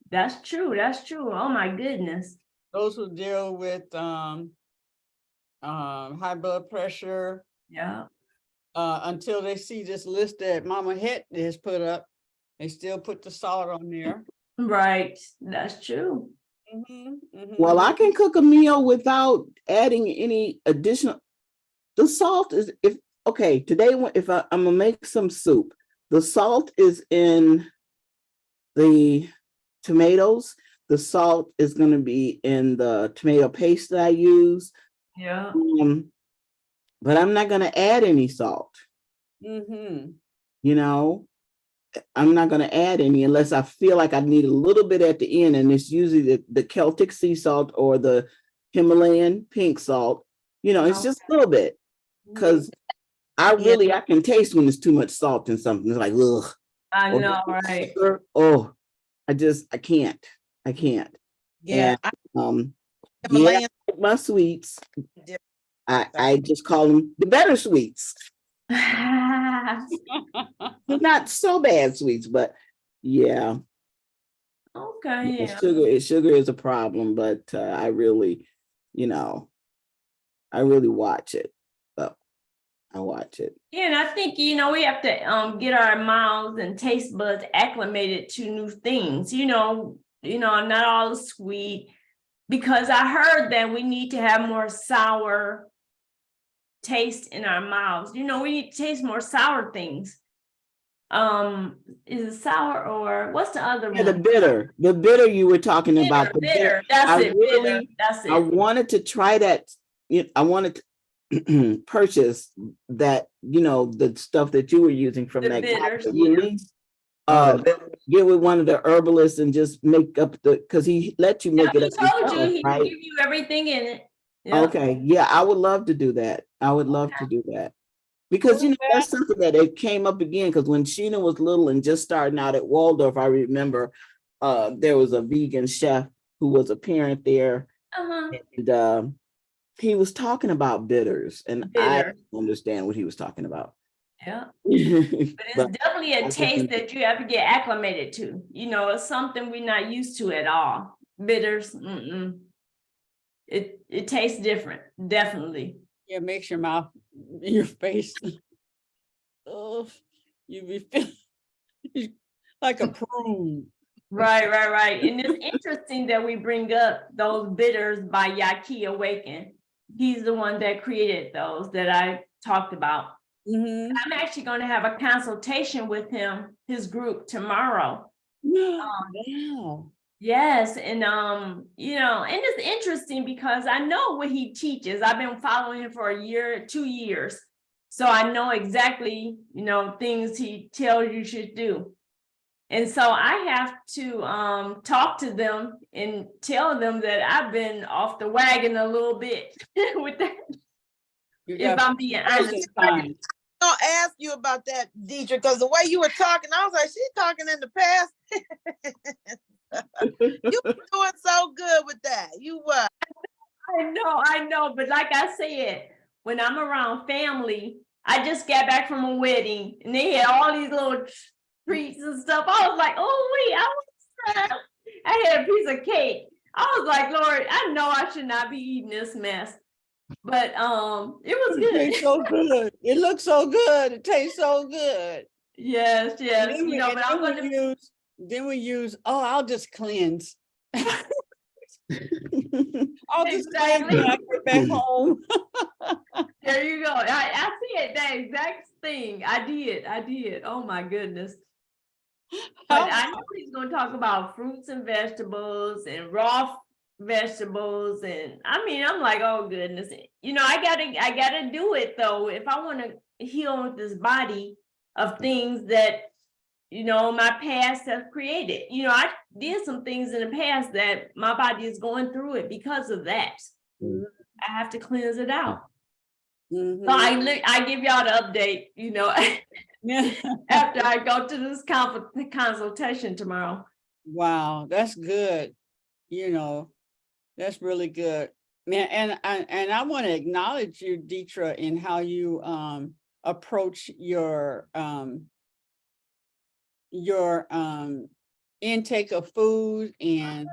That's true. That's true. Oh my goodness. Those who deal with high blood pressure, Yeah. until they see this list that Mama Het has put up, they still put the salt on there. Right. That's true. Well, I can cook a meal without adding any additional. The salt is today if I'm gonna make some soup, the salt is in the tomatoes. The salt is gonna be in the tomato paste that I use. Yeah. But I'm not gonna add any salt. You know, I'm not going to add any unless I feel like I need a little bit at the end. And it's usually the Celtic sea salt or the Himalayan pink salt. You know, it's just a little bit because I can taste when there's too much salt in something. It's like, ugh. I know, right? Oh, I can't. Yeah. And my sweets. I just call them the better sweets. They're not so bad sweets, but yeah. Okay, yeah. Sugar is a problem, but I really watch it. So I watch it. Yeah, and I think we have to get our mouths and taste buds acclimated to new things. Not all sweet, because I heard that we need to have more sour taste in our mouths. We need to taste more sour things. Is it sour or what's the other Yeah, one? the bitter you were talking about. The Bitter, that's I it, bitter, really, that's I it. wanted to try that. I wanted to purchase that, the stuff that you were using from The that guy, bitters, the yeah. release. Oh, the Get with one of the herbalists and just make up because he let you make Yeah, it he up told you, yourself, he right? give you everything in it. Yeah. Okay, yeah, I would love to do that. I would love to do that. Because that's something that it came up again. Because when Sheena was little and just starting out at Waldorf, I remember there was a vegan chef who was a parent there, Uh-huh. and he was talking about bitters, and I Bitter, didn't understand what he was talking about. yeah. But But it's definitely I a just taste think- that you have to get acclimated to. It's something we're not used to at all. Bitters, it tastes different, definitely. Yeah, makes your mouth, your face. Oh, you be feeling like a prune. Right. And it's interesting that we bring up those bitters by Yaki Awaken. He's the one that created those that I talked about. Mhm. I'm actually going to have a consultation with him, his group tomorrow. Wow. Yes, and and it's interesting because I know what he teaches. I've been following him for a year, 2 years. So I know exactly, things he tells you should do. And so I have to talk to them and tell them that I've been off the wagon a little bit with that, You if got I'm being honest. person time. I'll ask you about that, Deitra, because the way you were talking, I was like, she's talking in the past. You were doing so good with that. You were. I know, but like I said, when I'm around family, I just got back from a wedding and they had all these little treats and stuff. I was like, oh wait, I had a piece of cake. I was like, Lord, I know I should not be eating this mess. But it was It good. tastes so good. It looks so good. It tastes so good. Yes. And then we, But I'm gonna I'll just cleanse. I'll just cleanse Exactly. when I get back home. There you go. I see it, that exact thing. I did. Oh my goodness. But I know he's gonna talk about fruits and vegetables and raw vegetables. And I'm like, oh goodness. I gotta do it though. If I want to heal this body of things that, my past has created. I did some things in the past that my body is going through it because of that. I have to cleanse it out. Mhm. So I give y'all the update, Yeah. after I go to this consultation tomorrow. Wow, that's good. That's really good. Man, and I want to acknowledge you, Deitra, in how you approach your intake of food and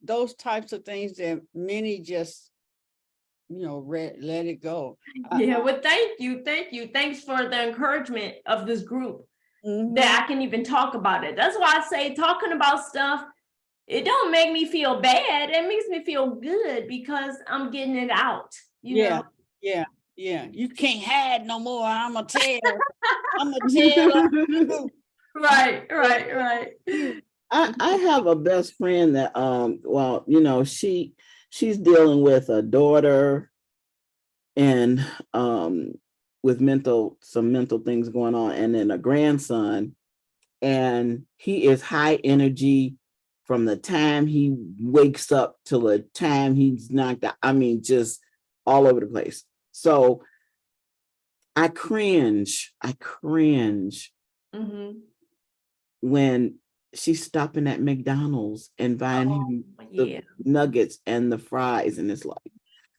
those types of things that many just let it go. Yeah, well, thank you. Thanks for the encouragement of this group Mhm. that I can even talk about it. That's why I say talking about stuff, it don't make me feel bad. It makes me feel good because I'm getting it out. Yeah. You can't hide no more. I'm a tell. I'm a tell. Right. I have a best friend that she's dealing with a daughter and with some mental things going on, and then a grandson, and he is high energy from the time he wakes up till the time he's knocked out. Just all over the place. So I cringe Mm-hmm. when she's stopping at McDonald's and buying him the Yeah. nuggets and the fries, and it's like,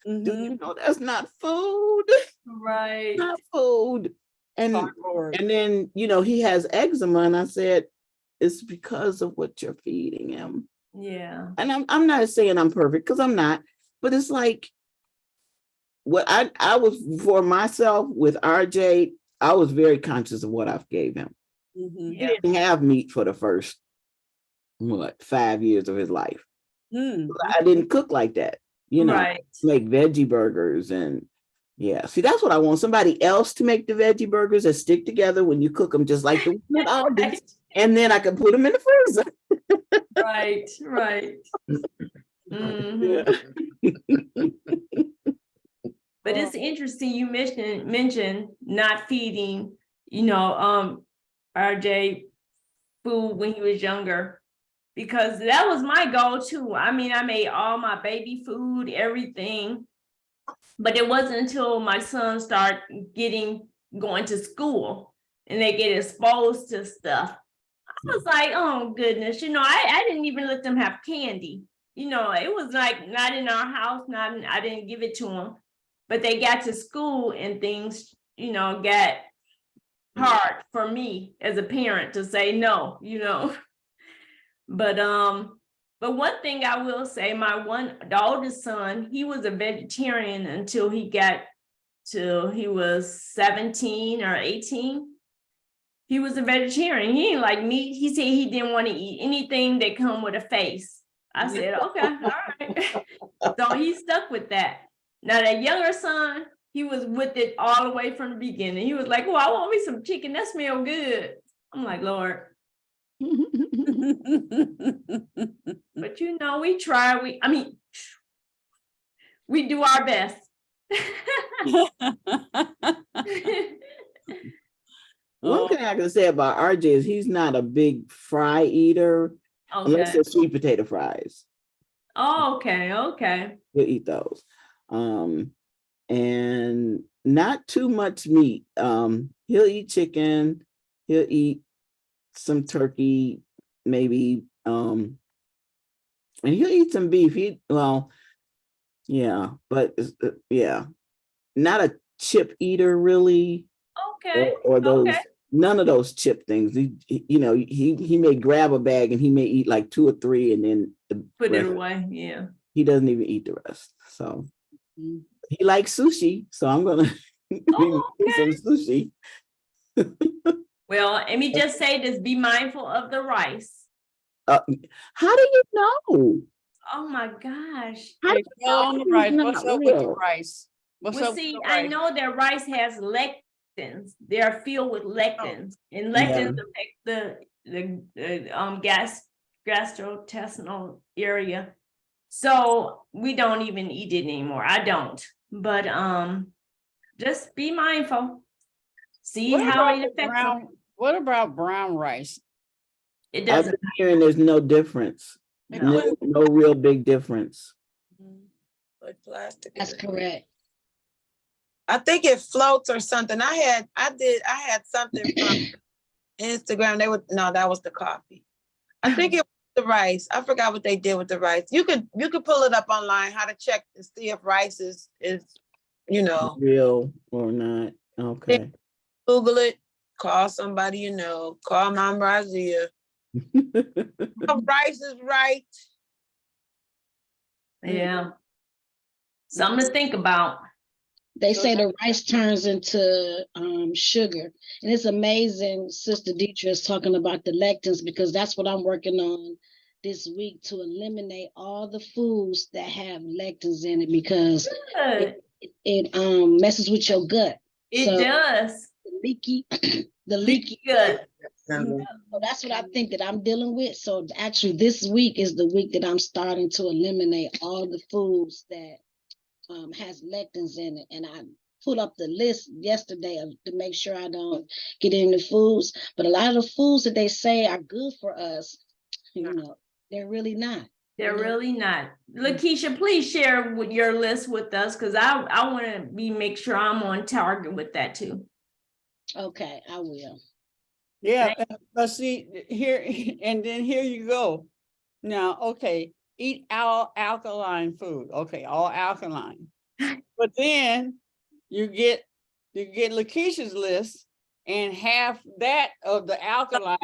do you know that's not food? Right. Not food. And then he has eczema, and I said, it's because of what you're feeding him. Yeah. And I'm not saying I'm perfect, because I'm not, but it's like what I was for myself with RJ, I was very conscious of what I gave him. Mhm. He didn't have meat for the first 5 years of his life. I didn't cook like that, Right. make veggie burgers and Yeah, see, that's what I want. Somebody else to make the veggie burgers that stick together when you cook them, just like the one at Aldi's. Right. And then I can put them in the freezer. Right, right. Mhm. Yeah. But it's interesting you mentioned not feeding, RJ food when he was younger, because that was my goal too. I mean, I made all my baby food, everything. But it wasn't until my son started going to school and they get exposed to stuff. I was like, oh goodness, I didn't even let them have candy. It was like not in our house, I didn't give it to them. But they got to school and things, got hard for me as a parent to say no, But one thing I will say, the oldest son, he was a vegetarian until he was 17 or 18. He was a vegetarian. He didn't like meat. He said he didn't want to eat anything that come with a face. I said, okay, all right. So he stuck with that. Now that younger son, he was with it all the way from the beginning. He was like, oh, I want me some chicken. That smells good. I'm like, Lord. But we try, we do our best. One thing I can say about RJ is he's not a big fry eater, unless Okay. they're sweet potato fries. Oh, okay. He'll eat those. And not too much meat. He'll eat chicken, he'll eat some turkey, maybe, and he'll eat some beef. Yeah, not a chip eater really. Okay. Or those, Okay. none of those chip things. He may grab a bag and he may eat like 2 or 3 and then Put it away. Yeah. He doesn't even eat the rest. So he likes sushi. So I'm gonna some sushi. Well, let me just say this: be mindful of the rice. How do you know? Oh my gosh! Hey, go on the rice. What's up with the rice? I know that rice has lectins. They are filled with lectins, and lectins affect the gastrointestinal area. So we don't even eat it anymore. I don't, but just be mindful. See how it affects them. What about brown rice? It I've doesn't. been hearing there's no difference. No real big difference. Like plastic. That's correct. I think it floats or something. I had something from Instagram. That was the coffee. I think it was the rice. I forgot what they did with the rice. You could pull it up online, how to check to see if rice is real or not. Okay. Google it, call somebody call Mom Raziya. Rice is right. Yeah. Something to think about. They say the rice turns into sugar. And it's amazing, Sister Deitra is talking about the lectins, because that's what I'm working on this week, to eliminate all the foods that have lectins in it, because it messes with your gut. It does. The leaky gut. So that's what I think that I'm dealing with. So actually this week is the week that I'm starting to eliminate all the foods that has lectins in it. And I put up the list yesterday to make sure I don't get into foods. But a lot of the foods that they say are good for us, they're really not. They're really not. Lakeisha, please share with your list with us, because I want to make sure I'm on target with that too. Okay, I will. Yeah, but see here, and then here you go. Now, okay, eat all alkaline food. Okay, all alkaline. But then you get Lakeisha's list, and half that of the alkaline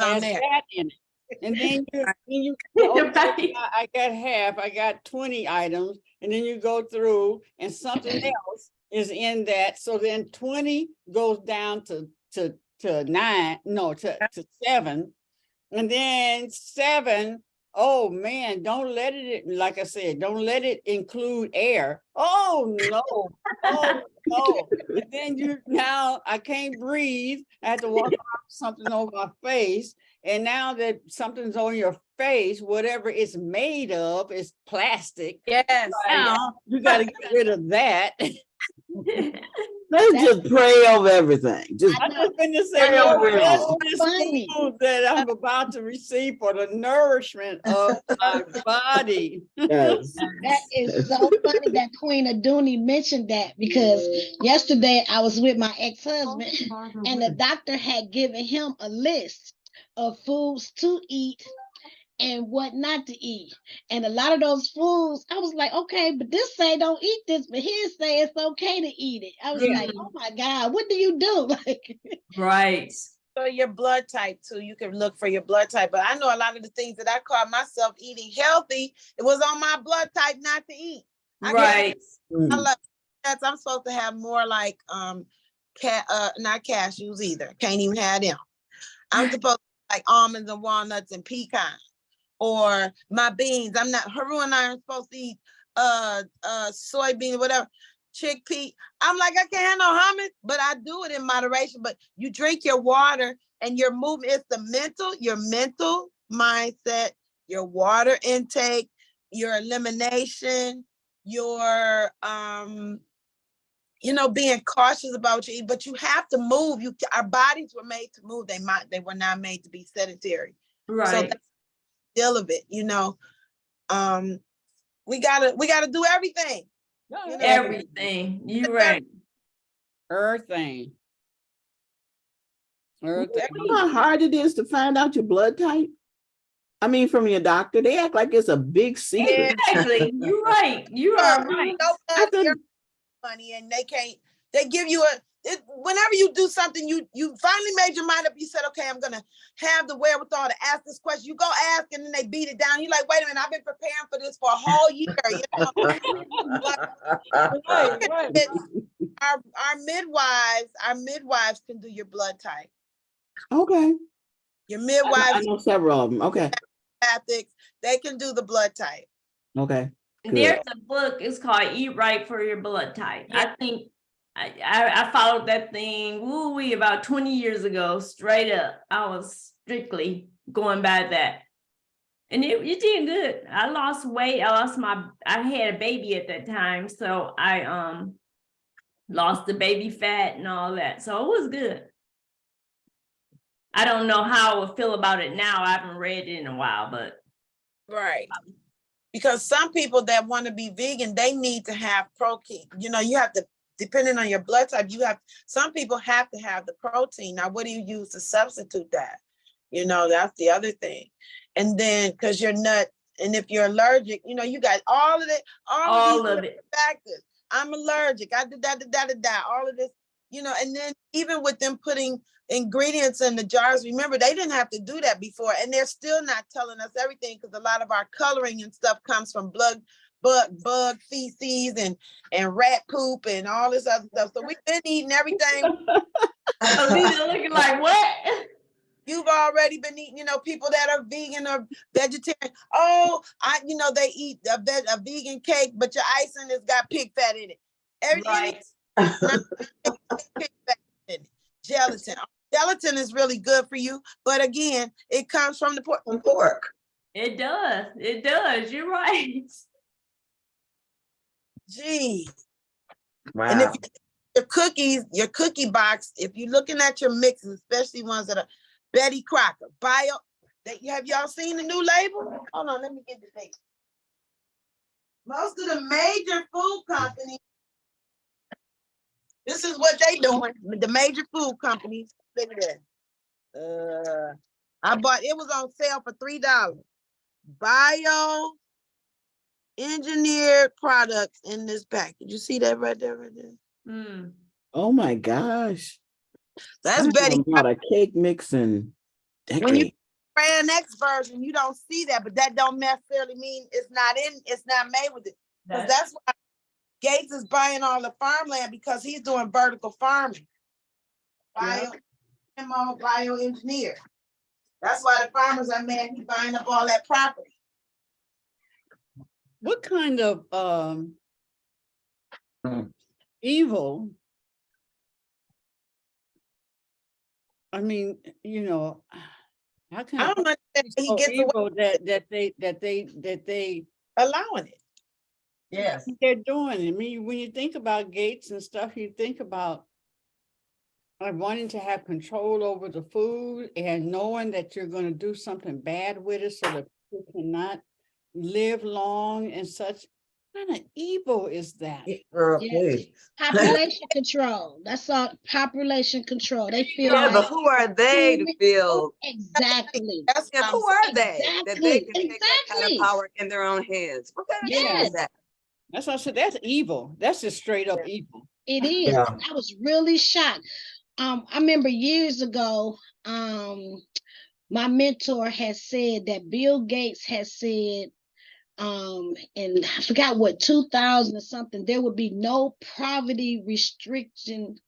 has that in it. And then you I got half, I got 20 items, and then you go through and something else is in that. So then 20 goes down to 7, and then 7 Oh man, don't let it, like I said, don't let it include air. Oh no, oh no. And then now I can't breathe. I have to walk around with something over my face. And now that something's on your face, whatever it's made of is plastic. Yes. Now you got to get rid of that. Let's just pray over everything. Just I just been to say, Pray Lord, over it bless all. this Funny. food that I'm about to receive for the nourishment of my body. yes. That is so funny that Queen Aduni mentioned that, because yesterday I was with my ex-husband and the doctor had given him a list of foods to eat and what not to eat. And a lot of those foods, I was like, okay, but this say don't eat this, but his say it's okay to eat it. I was Yeah. like, oh my God, what do you do? Like, Right. So your blood type too, you can look for your blood type. But I know a lot of the things that I call myself eating healthy, it was on my blood type not to eat. I Right. I love nuts. I'm supposed to have more like not cashews either. Can't even have them. I'm supposed to like almonds and walnuts and pecans. Or my beans. I'm not, Haru and I are supposed to eat soybean or whatever, chickpea. I'm like, I can't have no hummus, but I do it in moderation. But you drink your water and your movement, it's your mental mindset, your water intake, your elimination, your being cautious about what you eat, but you have to move. Our bodies were made to move. They were not made to be sedentary. Right. So that's the deal of it, we gotta do everything. Everything. You're right. Everything. Everything. You know how hard it is to find out your blood type? I mean, from your doctor, they act like it's a big secret. Exactly. You're right. You are right. I said, Money, and they give you whenever you do something, you finally made your mind up. You said, okay, I'm gonna have the wherewithal to ask this question. You go ask, and then they beat it down. You're like, wait a minute, I've been preparing for this for a whole year. Right. Our midwives can do your blood type. okay. Your I midwives, know several of them. Okay. ethics, they can do the blood type. Okay. Good. There's a book, it's called Eat Right for Your Blood Type. I think I followed that thing about 20 years ago, straight up. I was strictly going by that. And it did good. I lost weight. I had a baby at that time. So I lost the baby fat and all that. So it was good. I don't know how I would feel about it now. I haven't read it in a while, but. Right. Because some people that want to be vegan, they need to have protein. You have to, depending on your blood type, some people have to have the protein. Now, what do you use to substitute that? That's the other thing. And then, because you're nuts, and if you're allergic, you got all of it, all of these factors. I'm allergic. I did that, all of this, and then even with them putting ingredients in the jars, remember, they didn't have to do that before, and they're still not telling us everything, because a lot of our coloring and stuff comes from bug feces and rat poop and all this other stuff. So we've been eating everything. Alina looking like, what? You've already been eating, people that are vegan or vegetarian. Oh, they eat a vegan cake, but your icing has got pig fat in it. Right. Pig fat in it. Gelatin. Gelatin is really good for you, but again, it comes from the pork. It does. It does. You're right. Gee. Wow. And if your cookie box, if you're looking at your mixes, especially ones that are Betty Crocker, have y'all seen the new label? Hold on, let me get the date. Most of the major food companies, this is what they doing. The major food companies, look at that. It was on sale for $3. Bio-engineered products in this package. You see that right there? Mm. Oh my gosh. That's Betty. About a cake mixing. When you brand X version, you don't see that, but that don't necessarily mean it's not made with it. Because that's why Gates is buying all the farmland, because he's doing vertical farming. Bioengineered. That's why the farmers are mad. He's buying up all that property. what kind of evil? I mean, how can I it don't understand be he so gets away evil that they allowing it. Yes. they're doing? I mean, when you think about Gates and stuff, you think about like wanting to have control over the food and knowing that you're going to do something bad with it so that people cannot live long and such. What kind of evil is that? Girl, Yes. please. Population control. That's all. Population control. They feel Yeah, but like who are they to feel? exactly. That's Yeah, what who I'm are they that they Exactly. can take that kind of Exactly. power in their own hands? What kind of shit Yes. is that? That's what I said. That's evil. That's just straight up evil. It is. Yeah. I was really shocked. I remember years ago, my mentor had said that Bill Gates had said, and I forgot what 2000 or something, there would be no poverty restricted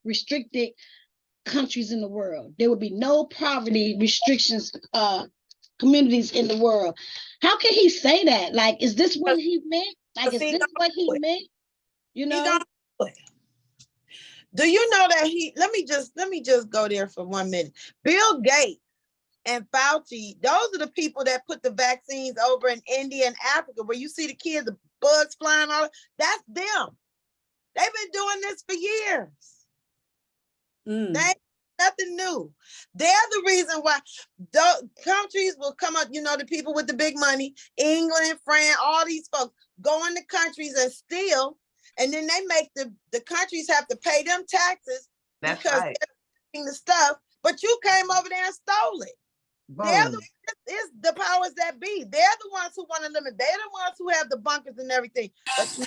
countries in the world. There would be no poverty restrictions communities in the world. How can he say that? Like, is this what he meant? Like, is See, this what he meant? You he know? don't do it. Do you know that let me just go there for 1 minute. Bill Gates and Fauci, those are the people that put the vaccines over in India and Africa, where you see the kids, the bugs flying all. That's them. They've been doing this for years. They ain't nothing new. They're the reason why the countries will come up, the people with the big money, England, France, all these folks go into countries and steal, and then they make the countries have to pay them taxes. That's because right. they're taking the stuff, but you came over there and stole it. They're it's the powers that be. They're the ones who want to limit. They're the ones who have the bunkers and everything. But we're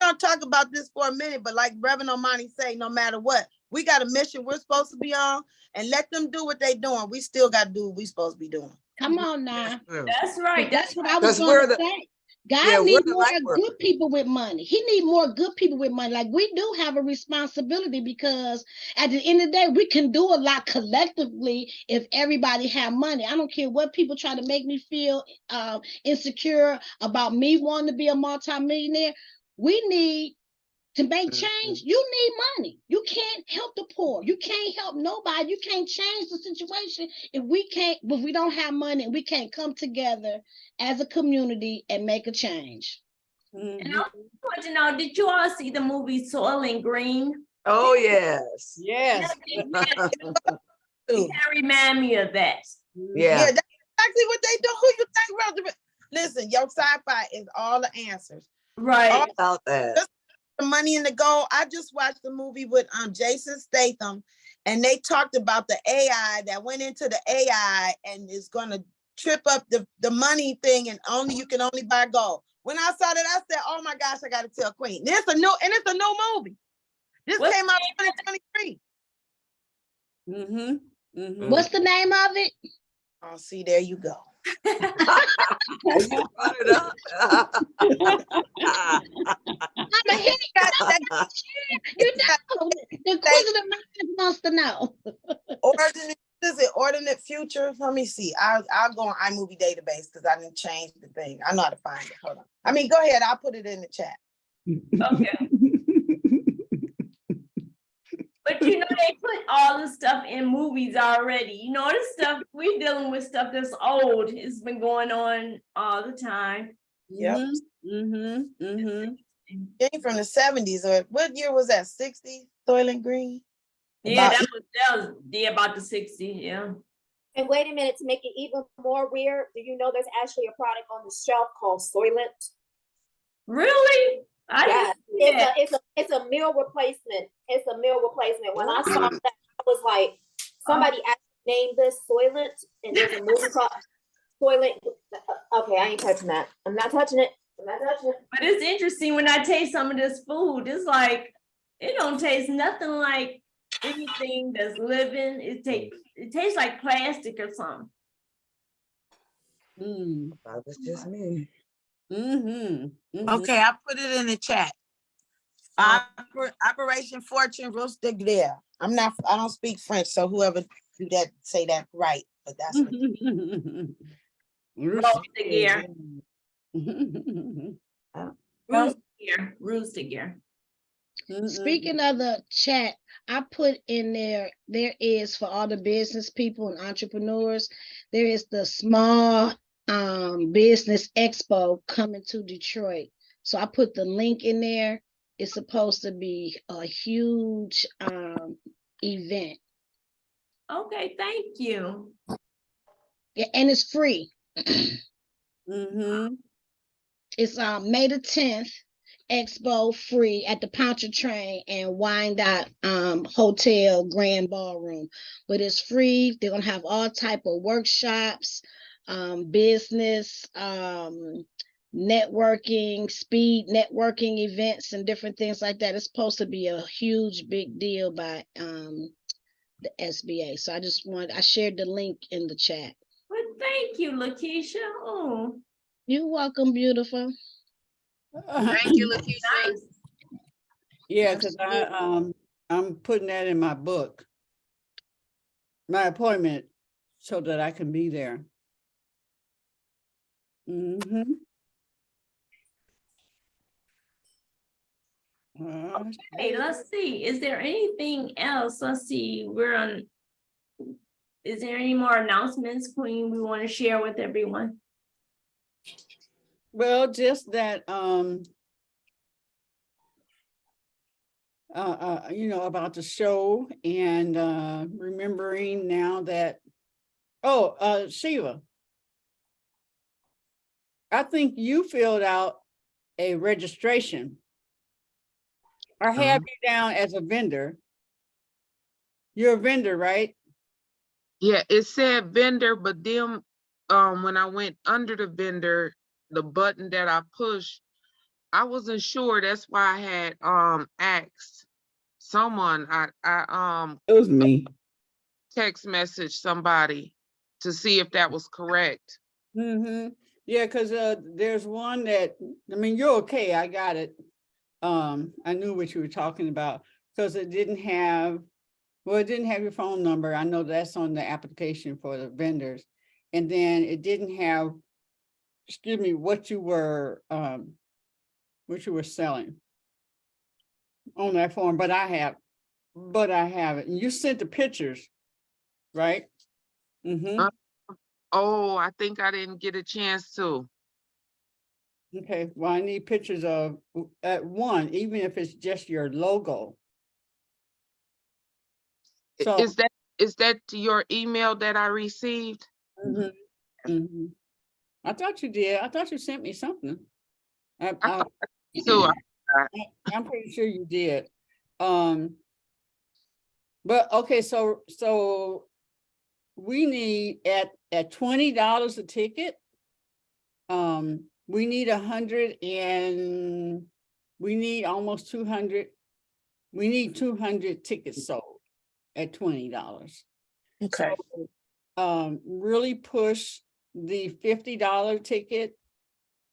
gonna talk about this for a minute. But like Reverend Omani say, no matter what, we got a mission we're supposed to be on, and let them do what they're doing. We still got to do what we're supposed to be doing. Come on now. That's right. That's what I was Because going we're to the say. God yeah, we're needs the more light workers. good people with money. He needs more good people with money. Like, we do have a responsibility, because at the end of the day, we can do a lot collectively if everybody have money. I don't care what people try to make me feel insecure about me wanting to be a multimillionaire. We need to make change. You need money. You can't help the poor. You can't help nobody. You can't change the situation if we don't have money, and we can't come together as a community and make a change. And I want to know, did you all see the movie Soil and Green? Oh, yes. Yes. It remind me of that. Yeah. That's exactly what they do. Who you think about? Listen, your sci-fi is all the answers. Right. All About that. the money and the gold. I just watched the movie with Jason Statham, and they talked about the AI that went into the AI and is going to trip up the money thing, and you can only buy gold. When I saw that, I said, "Oh my gosh, I got to tell Queen." It's a new movie. This came out in 2023. What's the name of it? Oh, see, there you go. You brought it up. I'm a hit. You know, the inquisitive mind wants to know. Ordinate future? Let me see. I'll go on iMovie database because I didn't change the thing. I know how to find it. Hold on. I mean, go ahead. I'll put it in the chat. Okay. But they put all the stuff in movies already. The stuff we're dealing with, stuff that's old. It's been going on all the time. Yep. Came from the 70s, or what year was that? 60s? Soylent Green? Yeah, that was about the 60s, yeah. And wait a minute, to make it even more weird, do you know there's actually a product on the shelf called Soylent? Really? Yeah, it's a meal replacement. It's a meal replacement. When I saw that, I was like, somebody actually named this Soylent, and there's a movie called Soylent. Okay, I ain't touching that. I'm not touching it. But it's interesting when I taste some of this food, it's like, it don't taste nothing like anything that's living. It tastes like plastic or something. That was just me. Okay, I put it in the chat. Operation Fortune Roasted there. I don't speak French, so whoever do that, say that right. But that's what Rooster gear. Speaking of the chat, I put in there is for all the business people and entrepreneurs, there is the small business expo coming to Detroit. So I put the link in there. It's supposed to be a huge event. Okay, thank you. Yeah, and it's free. Mm-hmm. It's May the 10th, expo free at the Pontchartrain and Wyandotte Hotel Grand Ballroom. But it's free. They're gonna have all type of workshops, business, networking, speed networking events and different things like that. It's supposed to be a huge big deal by the SBA. So I shared the link in the chat. Well, thank you, Lakeisha. Oh, You're welcome, beautiful. Thank you, Lakeisha. nice. Yeah, because I'm putting that in my book, my appointment, so that I can be there. Mm-hmm. Hey, let's see. Is there anything else? Let's see. Is there any more announcements, Queen, we want to share with everyone? Well, just that about the show and remembering now that Sheila, I think you filled out a registration. I have you down as a vendor. You're a vendor, right? Yeah, it said vendor, but then when I went under the vendor, the button that I pushed, I wasn't sure. That's why I had asked someone. I It was me. text message somebody to see if that was correct. Mm-hmm. Yeah, because there's one that, I mean, you're okay. I got it. I knew what you were talking about because it didn't have your phone number. I know that's on the application for the vendors. And then it didn't have, what you were selling on that form, but I have it. And you sent the pictures, right? Mm-hmm. Oh, I think I didn't get a chance to. Okay, well, I need pictures of one, even if it's just your logo. So Is that your email that I received? Mm-hmm. Mm-hmm. I thought you did. I thought you sent me something. I so I'm pretty sure you did. But okay, so we need at $20 a ticket. We need 100 and we need almost 200. We need 200 tickets sold at $20. Okay. So, really push the $50 ticket.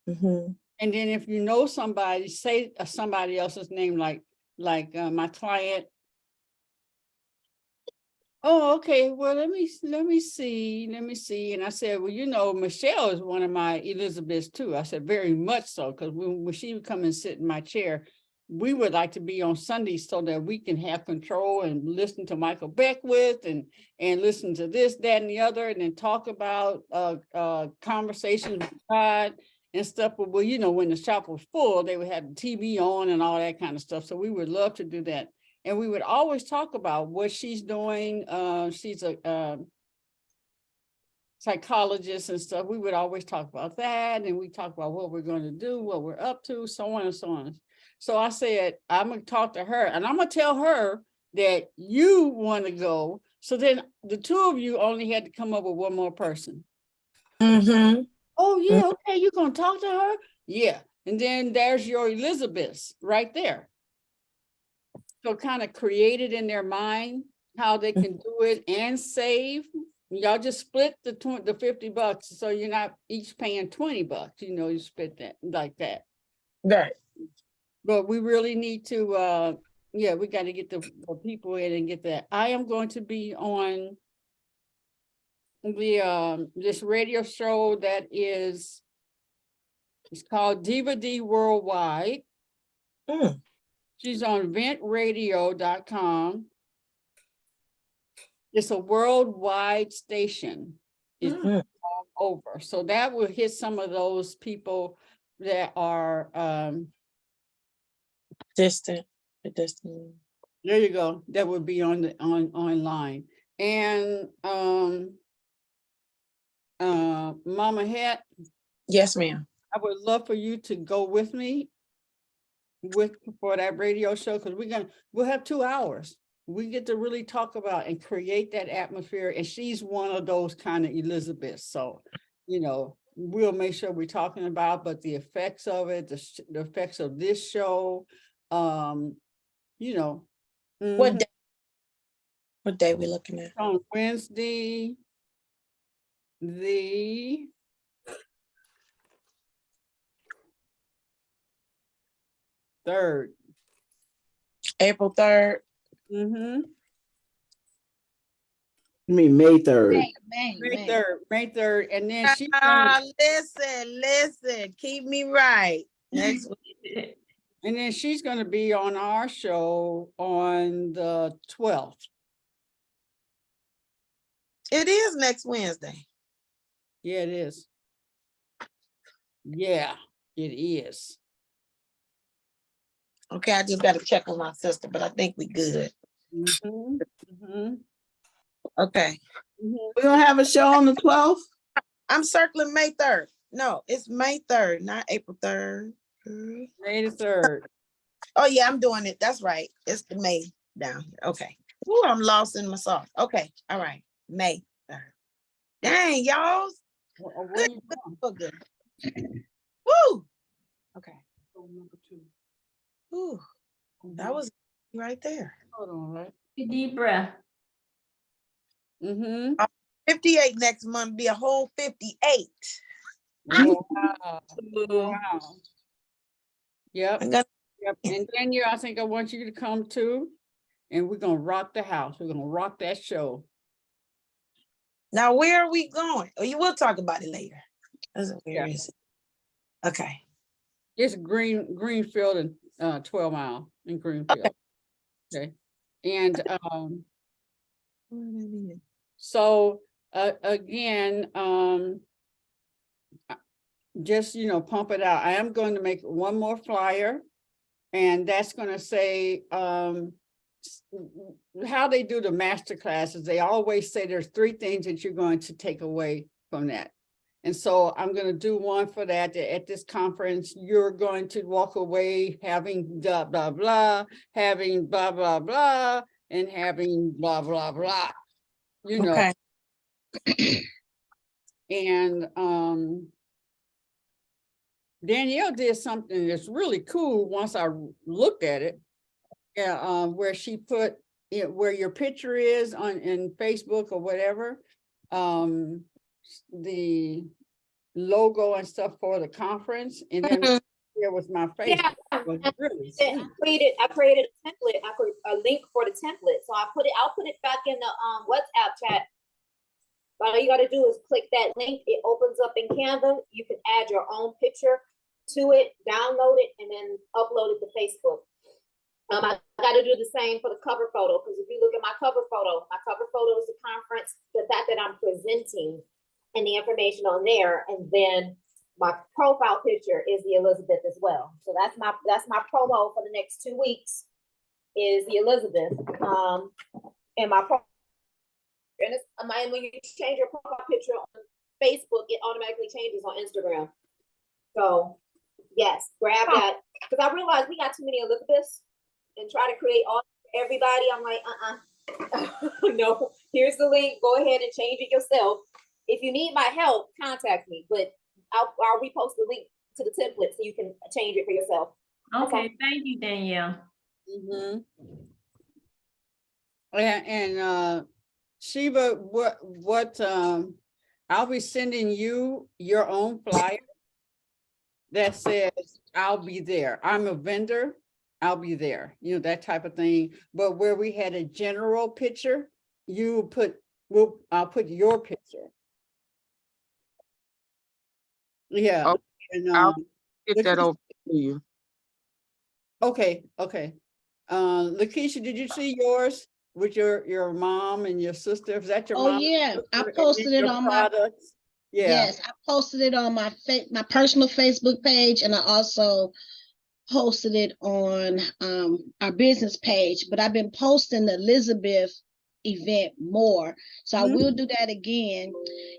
Mm-hmm. And then if you know somebody, say somebody else's name, like my client. Oh, okay. Well, let me see. And I said, well, Michelle is one of my Elizabeths too. I said, very much so, because when she would come and sit in my chair, we would like to be on Sundays so that we can have control and listen to Michael Beckwith and listen to this, that, and the other, and then talk about conversations with God and stuff. But when the shop was full, they would have the TV on and all that kind of stuff. So we would love to do that. And we would always talk about what she's doing. She's a psychologist and stuff. We would always talk about that. And we talk about what we're going to do, what we're up to, so on and so on. So I said, I'm going to talk to her and I'm going to tell her that you want to go. So then the two of you only had to come up with one more person. Mm-hmm. Oh, yeah. Okay. You're going to talk to her? Yeah. And then there's your Elizabeth right there. So kind of created in their mind how they can do it and save. Y'all just split the $50. So you're not each paying $20. You split that like that. Right. But we really need to, we got to get the people in and get that. I am going to be on the this radio show that is It's called Diva D Worldwide. Mm. She's on ventradio.com. It's a worldwide station. It's Mhm. all over. So that will hit some of those people that are Distant. there you go. That would be on the online. And Mama Het, Yes, ma'am. I would love for you to go with me for that radio show, because we'll have 2 hours. We get to really talk about and create that atmosphere. And she's one of those kind of Elizabeth. So, you know, we'll make sure we're talking about, but the effects of it, the effects of this show, you know. What day we looking at? On Wednesday, the 3rd. April 3rd. Mm-hmm. I mean, May 3rd. May 3rd, and then she's gonna, Listen, keep me right. Next week. and then she's gonna be on our show on the 12th. It is next Wednesday. Yeah, it is. Yeah, it is. Okay, I just gotta check on my sister, but I think we good. Mhm, mhm, Okay. mhm. We don't have a show on the 12th? I'm circling May 3rd. No, it's May 3rd, not April 3rd. May the 3rd. Oh yeah, I'm doing it. That's right. It's the May down here. Okay. Ooh, I'm lost in my sauce. Okay, all right. May 3rd. Dang, y'all. Where Good, you good, going? good, good. Woo. Okay. Number 2. Ooh, that was right there. Hold on, right? Deep breath. Mm-hmm. 58 next month, be a whole 58. Wow. Wow. Yep. I'm gonna- Yep. And Daniel, I think I want you to come too. And we're gonna rock the house. We're gonna rock that show. Now, where are we going? Oh, you will talk about it later. Where Yeah. is it? Okay. It's Greenfield and 12 Mile in Greenfield. Okay. And so again, just, you know, pump it out. I am going to make one more flyer, and that's going to say how they do the master classes. They always say there's 3 things that you're going to take away from that. And so I'm going to do one for that at this conference. You're going to walk away having blah, blah, blah, having blah, blah, blah, and having blah, blah, blah, you know. Okay. And Danielle did something that's really cool once I looked at it. Yeah, where she put it where your picture is on in Facebook or whatever, the logo and stuff for the conference, and then there was my face. Yeah. It was really I created a template. I created a link for the template. So I'll put it back in the WhatsApp chat. All you gotta do is click that link. It opens up in Canva. You can add your own picture to it, download it, and then upload it to Facebook. I gotta do the same for the cover photo, because if you look at my cover photo is the conference, the fact that I'm presenting and the information on there, and then my profile picture is the Elizabeth as well. So that's my promo for the next 2 weeks is the Elizabeth. And my and it's when you change your profile picture on Facebook, it automatically changes on Instagram. So yes, grab that, because I realized we got too many Elizabeths and try to create all everybody. I'm like, no, here's the link. Go ahead and change it yourself. If you need my help, contact me, but I'll repost the link to the template so you can change it for yourself. Okay, thank you, Danielle. Mm-hmm. And Shiva, what I'll be sending you your own flyer that says I'll be there. I'm a vendor. I'll be there. You know, that type of thing. But where we had a general picture, I'll put your picture. Yeah. Oh, And, I'll Get that over to you. Okay, okay. Lakeisha, did you see yours with your mom and your sister? Is that your Oh, mom? yeah, and I sister, and then posted it your on my, products? Yeah. yes, I posted it on my personal Facebook page, and I also posted it on our business page, but I've been posting the Elizabeth event more. So I will do that again.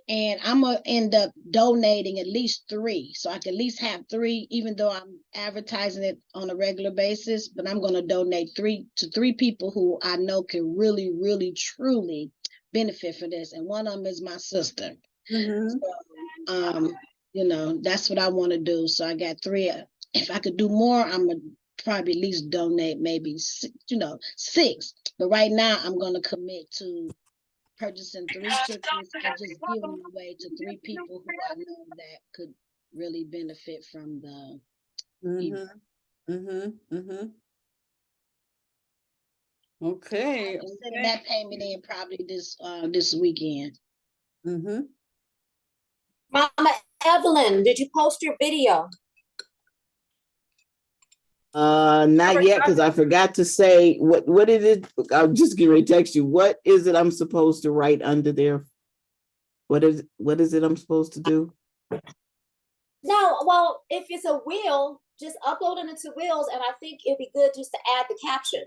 And I'm gonna end up donating at least 3. So I can at least have 3, even though I'm advertising it on a regular basis, but I'm gonna donate 3 to 3 people who I know can really, really, truly benefit for this. And one of them is my sister. Mhm. So, you know, that's what I want to do. So I got 3. If I could do more, I'm gonna probably at least donate maybe 6, 6. But right now, I'm gonna commit to purchasing 3 tickets and just giving them away to 3 people who I know that could really benefit from the event. Okay. I'll be sending that payment in probably this weekend. Mama Evelyn, did you post your video? Not yet, because I forgot to say what is it? I'm just getting ready to text you. What is it I'm supposed to write under there? What is it I'm supposed to do? No, well, if it's a wheel, just upload it into Wheels, and I think it'd be good just to add the caption.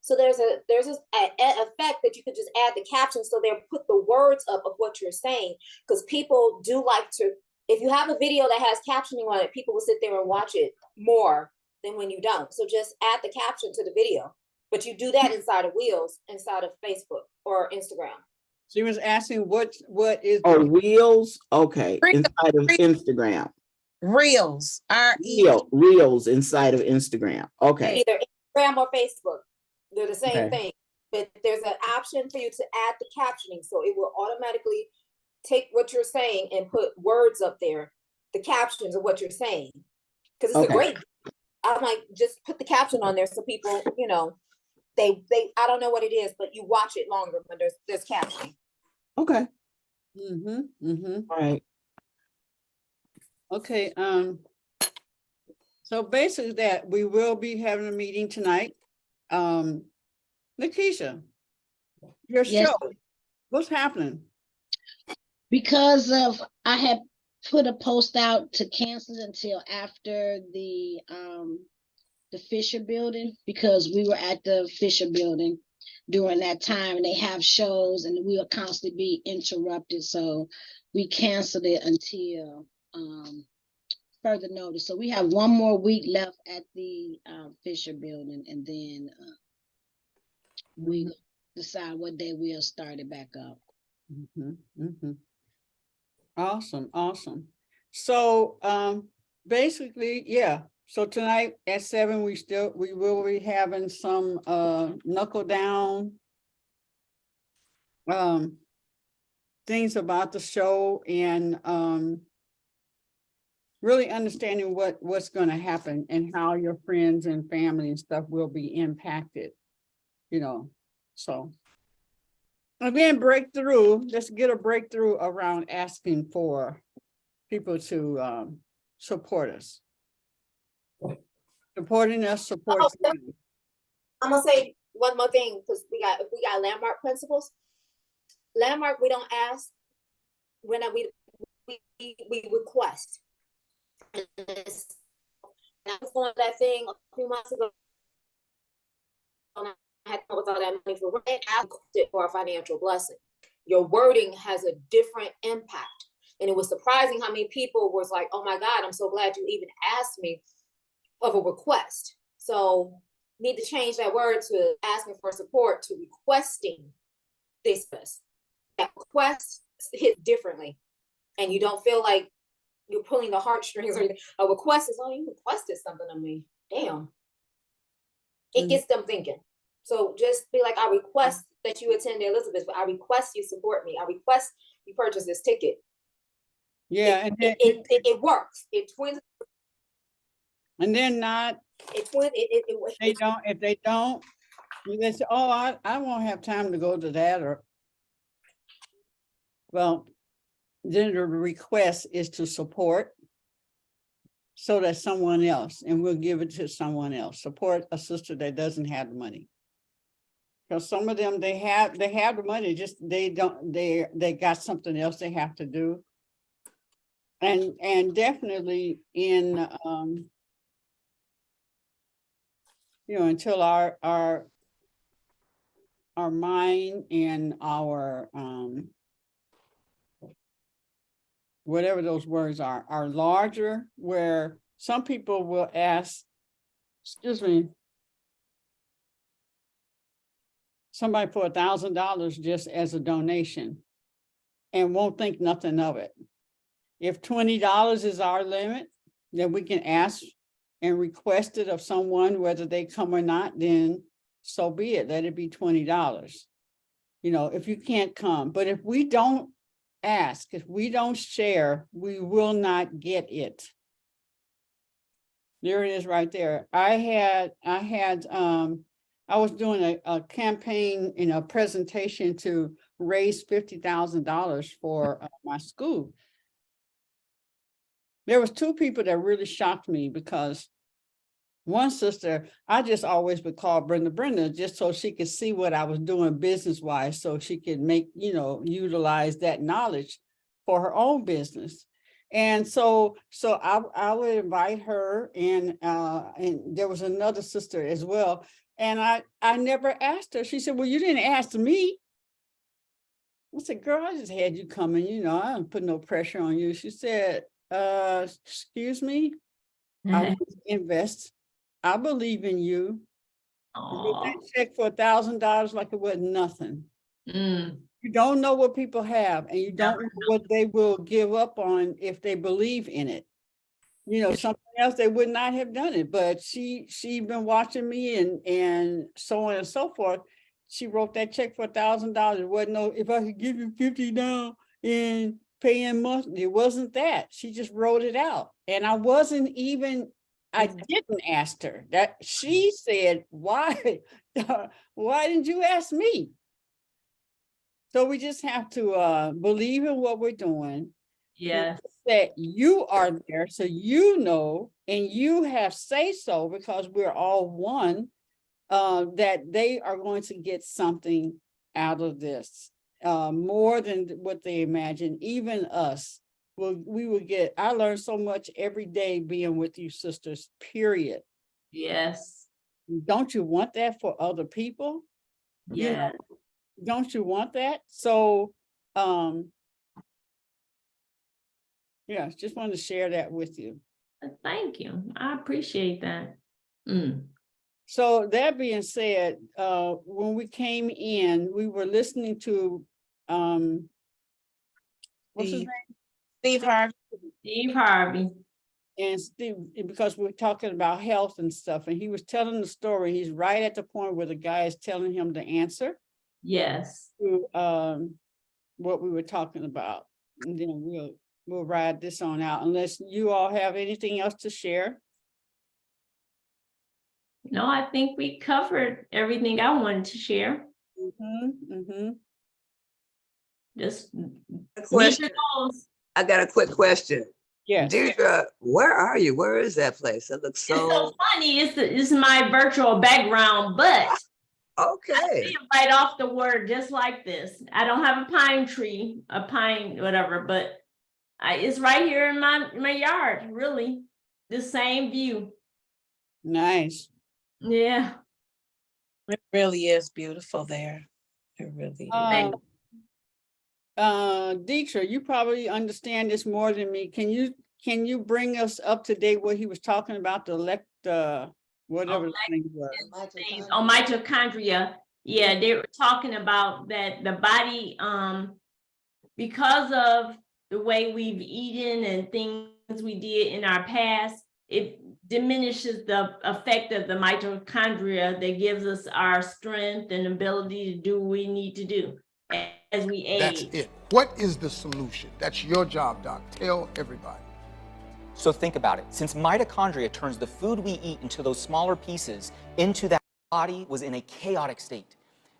So there's a effect that you could just add the caption, so they'll put the words up of what you're saying, because people do like to. If you have a video that has captioning on it, people will sit there and watch it more than when you don't. So just add the caption to the video, but you do that inside of Wheels, inside of Facebook or Instagram. She was asking what is Reels? Okay, inside of Instagram. Reels. Reels inside of Instagram. Okay. Either Instagram or Facebook. They're the same Okay. thing. But there's an option for you to add the captioning. So it will automatically take what you're saying and put words up there, the captions of what you're saying. Because it's a great, I'm like, just put the caption on there so people, you know, they I don't know what it is, but you watch it longer when there's captioning. Okay. All right. Okay, so basically that we will be having a meeting tonight. Lakeisha, your Yes. show, what's happening? Because of I had put a post out to cancel until after the Fisher building, because we were at the Fisher building during that time, and they have shows and we will constantly be interrupted. So we canceled it until further notice. So we have 1 more week left at the Fisher building, and then we decide what day we'll start it back up. Awesome. So basically, yeah. So tonight at 7, we will be having some knuckle down things about the show, and really understanding what's going to happen and how your friends and family and stuff will be impacted, you know. So again, breakthrough, let's get a breakthrough around asking for people to support us. Supporting us supports you. I'm gonna say one more thing, because we got landmark principles. Landmark, we don't ask, when we request. And I was going to that thing a few months ago. I had with all that money for rent. I asked it for a financial blessing. Your wording has a different impact. And it was surprising how many people was like, oh my God, I'm so glad you even asked me of a request. So need to change that word to asking for support to requesting this. That request hit differently. And you don't feel like you're pulling the heartstrings, or a request is, oh, you requested something of me. Damn. It gets them thinking. So just be like, I request that you attend the Elizabeth, but I request you support me. I request you purchase this ticket. Yeah, it works. It twins. And then not. It twins. If they don't, they say, oh, I won't have time to go to that, or well, then the request is to support. so that someone else, and we'll give it to someone else. Support a sister that doesn't have the money. Because some of them, they have the money, just they got something else they have to do. And definitely in until our mind and our whatever those words are larger, where some people will ask, excuse me, somebody for $1,000 just as a donation and won't think nothing of it. If $20 is our limit, then we can ask and request it of someone, whether they come or not, then so be it, let it be $20. If you can't come, but if we don't ask, if we don't share, we will not get it. There it is right there. I was doing a campaign in a presentation to raise $50,000 for my school. There was two people that really shocked me, because one sister, I just always would call Brenda, just so she could see what I was doing business-wise, so she could utilize that knowledge for her own business. And so I would invite her, and there was another sister as well. And I never asked her. She said, well, you didn't ask me. I said, girl, I just had you coming, I don't put no pressure on you. She said, excuse me, I want to invest. I believe in you. That check for $1,000 like it was nothing. You don't know what people have, and you don't know what they will give up on if they believe in it. Something else, they would not have done it, but she been watching me and so on and so forth. She wrote that check for $1,000. It wasn't no, if I could give you 50 now and paying monthly. It wasn't that. She just wrote it out. And I didn't ask her that. She said, why didn't you ask me? So we just have to believe in what we're doing. Yes. That you are there, so and you have say so, because we're all one, that they are going to get something out of this, more than what they imagine. Even us, we will get. I learn so much every day being with you sisters, period. Yes. Don't you want that for other people? Yeah. Don't you want that? So yeah, just wanted to share that with you. Thank you. I appreciate that. So that being said, when we came in, we were listening to what's his name? Steve Harvey. Steve Harvey. And Steve, because we're talking about health and stuff, and he was telling the story. He's right at the point where the guy is telling him the answer. Yes. To what we were talking about. And then we'll ride this on out, unless you all have anything else to share. No, I think we covered everything I wanted to share. Just A question. I got a quick question. Yes. Deitra, where are you? Where is that place? It looks It's so funny. It's my virtual background, but okay. I see it right off the word, just like this. I don't have a pine tree, a pine, whatever, but it's right here in my yard, really. The same view. Nice. Yeah. It really is beautiful there. It really is. Deitra, you probably understand this more than me. Can you bring us up to date what he was talking about, whatever the thing was? Mitochondria. Yeah, they were talking about that the body, because of the way we've eaten and things we did in our past, it diminishes the effect of the mitochondria that gives us our strength and ability to do what we need to do as we age. That's it. What is the solution? That's your job, Doc. Tell everybody. So think about it. Since mitochondria turns the food we eat into those smaller pieces, into that body was in a chaotic state.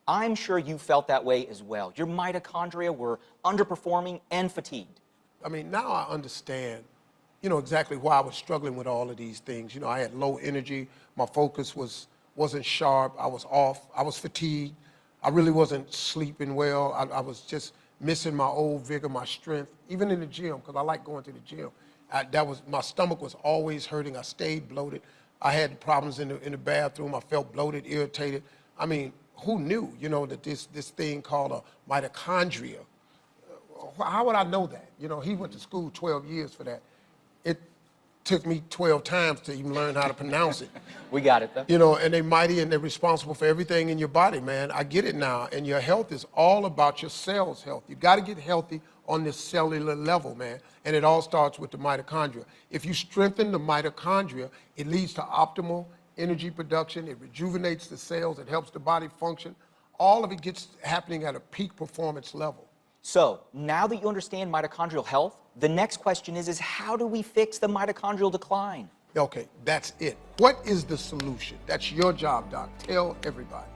I'm sure you felt that way as well. Your mitochondria were underperforming and fatigued. I mean, now I understand you know, exactly why I was struggling with all of these things. You know, I had low energy. My focus wasn't sharp. I was off. I was fatigued. I really wasn't sleeping well. I was just missing my old vigor, my strength, even in the gym, because I like going to the gym. My stomach was always hurting. I stayed bloated. I had problems in the bathroom. I felt bloated, irritated. I mean, who knew, you know, that this thing called a mitochondria, how would I know that? You know, he went to school 12 years for that. It took me 12 times to even learn how to pronounce it. We got it though. You know, and they're mighty and they're responsible for everything in your body, man. I get it now. And your health is all about your cells' health. You got to get healthy on this cellular level, man. And it all starts with the mitochondria. If you strengthen the mitochondria, it leads to optimal energy production. It rejuvenates the cells. It helps the body function. All of it gets happening at a peak performance level. So now that you understand mitochondrial health, the next question is how do we fix the mitochondrial decline? Okay, that's it. What is the solution? That's your job, Doc. Tell everybody.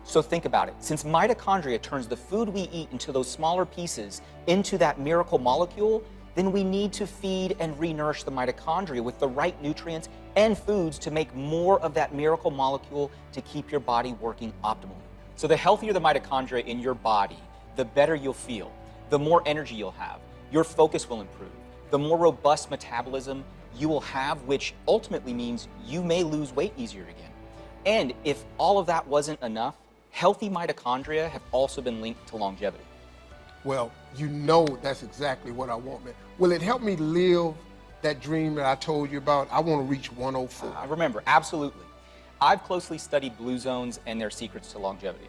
So think about it. Since mitochondria turns the food we eat into those smaller pieces into that miracle molecule, then we need to feed and re-nourish the mitochondria with the right nutrients and foods to make more of that miracle molecule to keep your body working optimally. So the healthier the mitochondria in your body, the better you'll feel, the more energy you'll have, your focus will improve, the more robust metabolism you will have, which ultimately means you may lose weight easier again. And if all of that wasn't enough, healthy mitochondria have also been linked to longevity. Well, you know that's exactly what I want, man. Will it help me live that dream that I told you about? I want to reach 104. Remember, absolutely. I've closely studied blue zones and their secrets to longevity.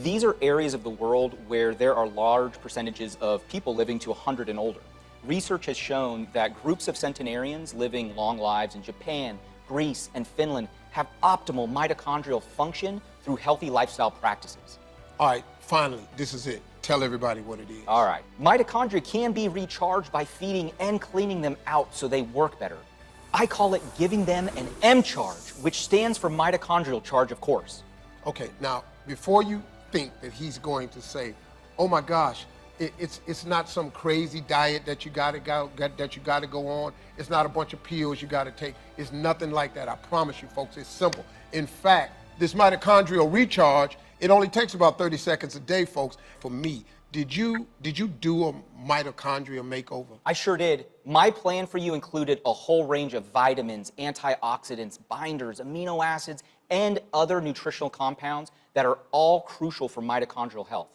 These are areas of the world where there are large percentages of people living to 100 and older. Research has shown that groups of centenarians living long lives in Japan, Greece, and Finland have optimal mitochondrial function through healthy lifestyle practices. All right, finally, this is it. Tell everybody what it is. All right. Mitochondria can be recharged by feeding and cleaning them out so they work better. I call it giving them an M charge, which stands for mitochondrial charge, of course. Okay, now, before you think that he's going to say, oh my gosh, it's not some crazy diet that you gotta go on. It's not a bunch of pills you gotta take. It's nothing like that. I promise you, folks. It's simple. In fact, this mitochondrial recharge, it only takes about 30 seconds a day, folks. For me, did you do a mitochondria makeover? I sure did. My plan for you included a whole range of vitamins, antioxidants, binders, amino acids, and other nutritional compounds that are all crucial for mitochondrial health.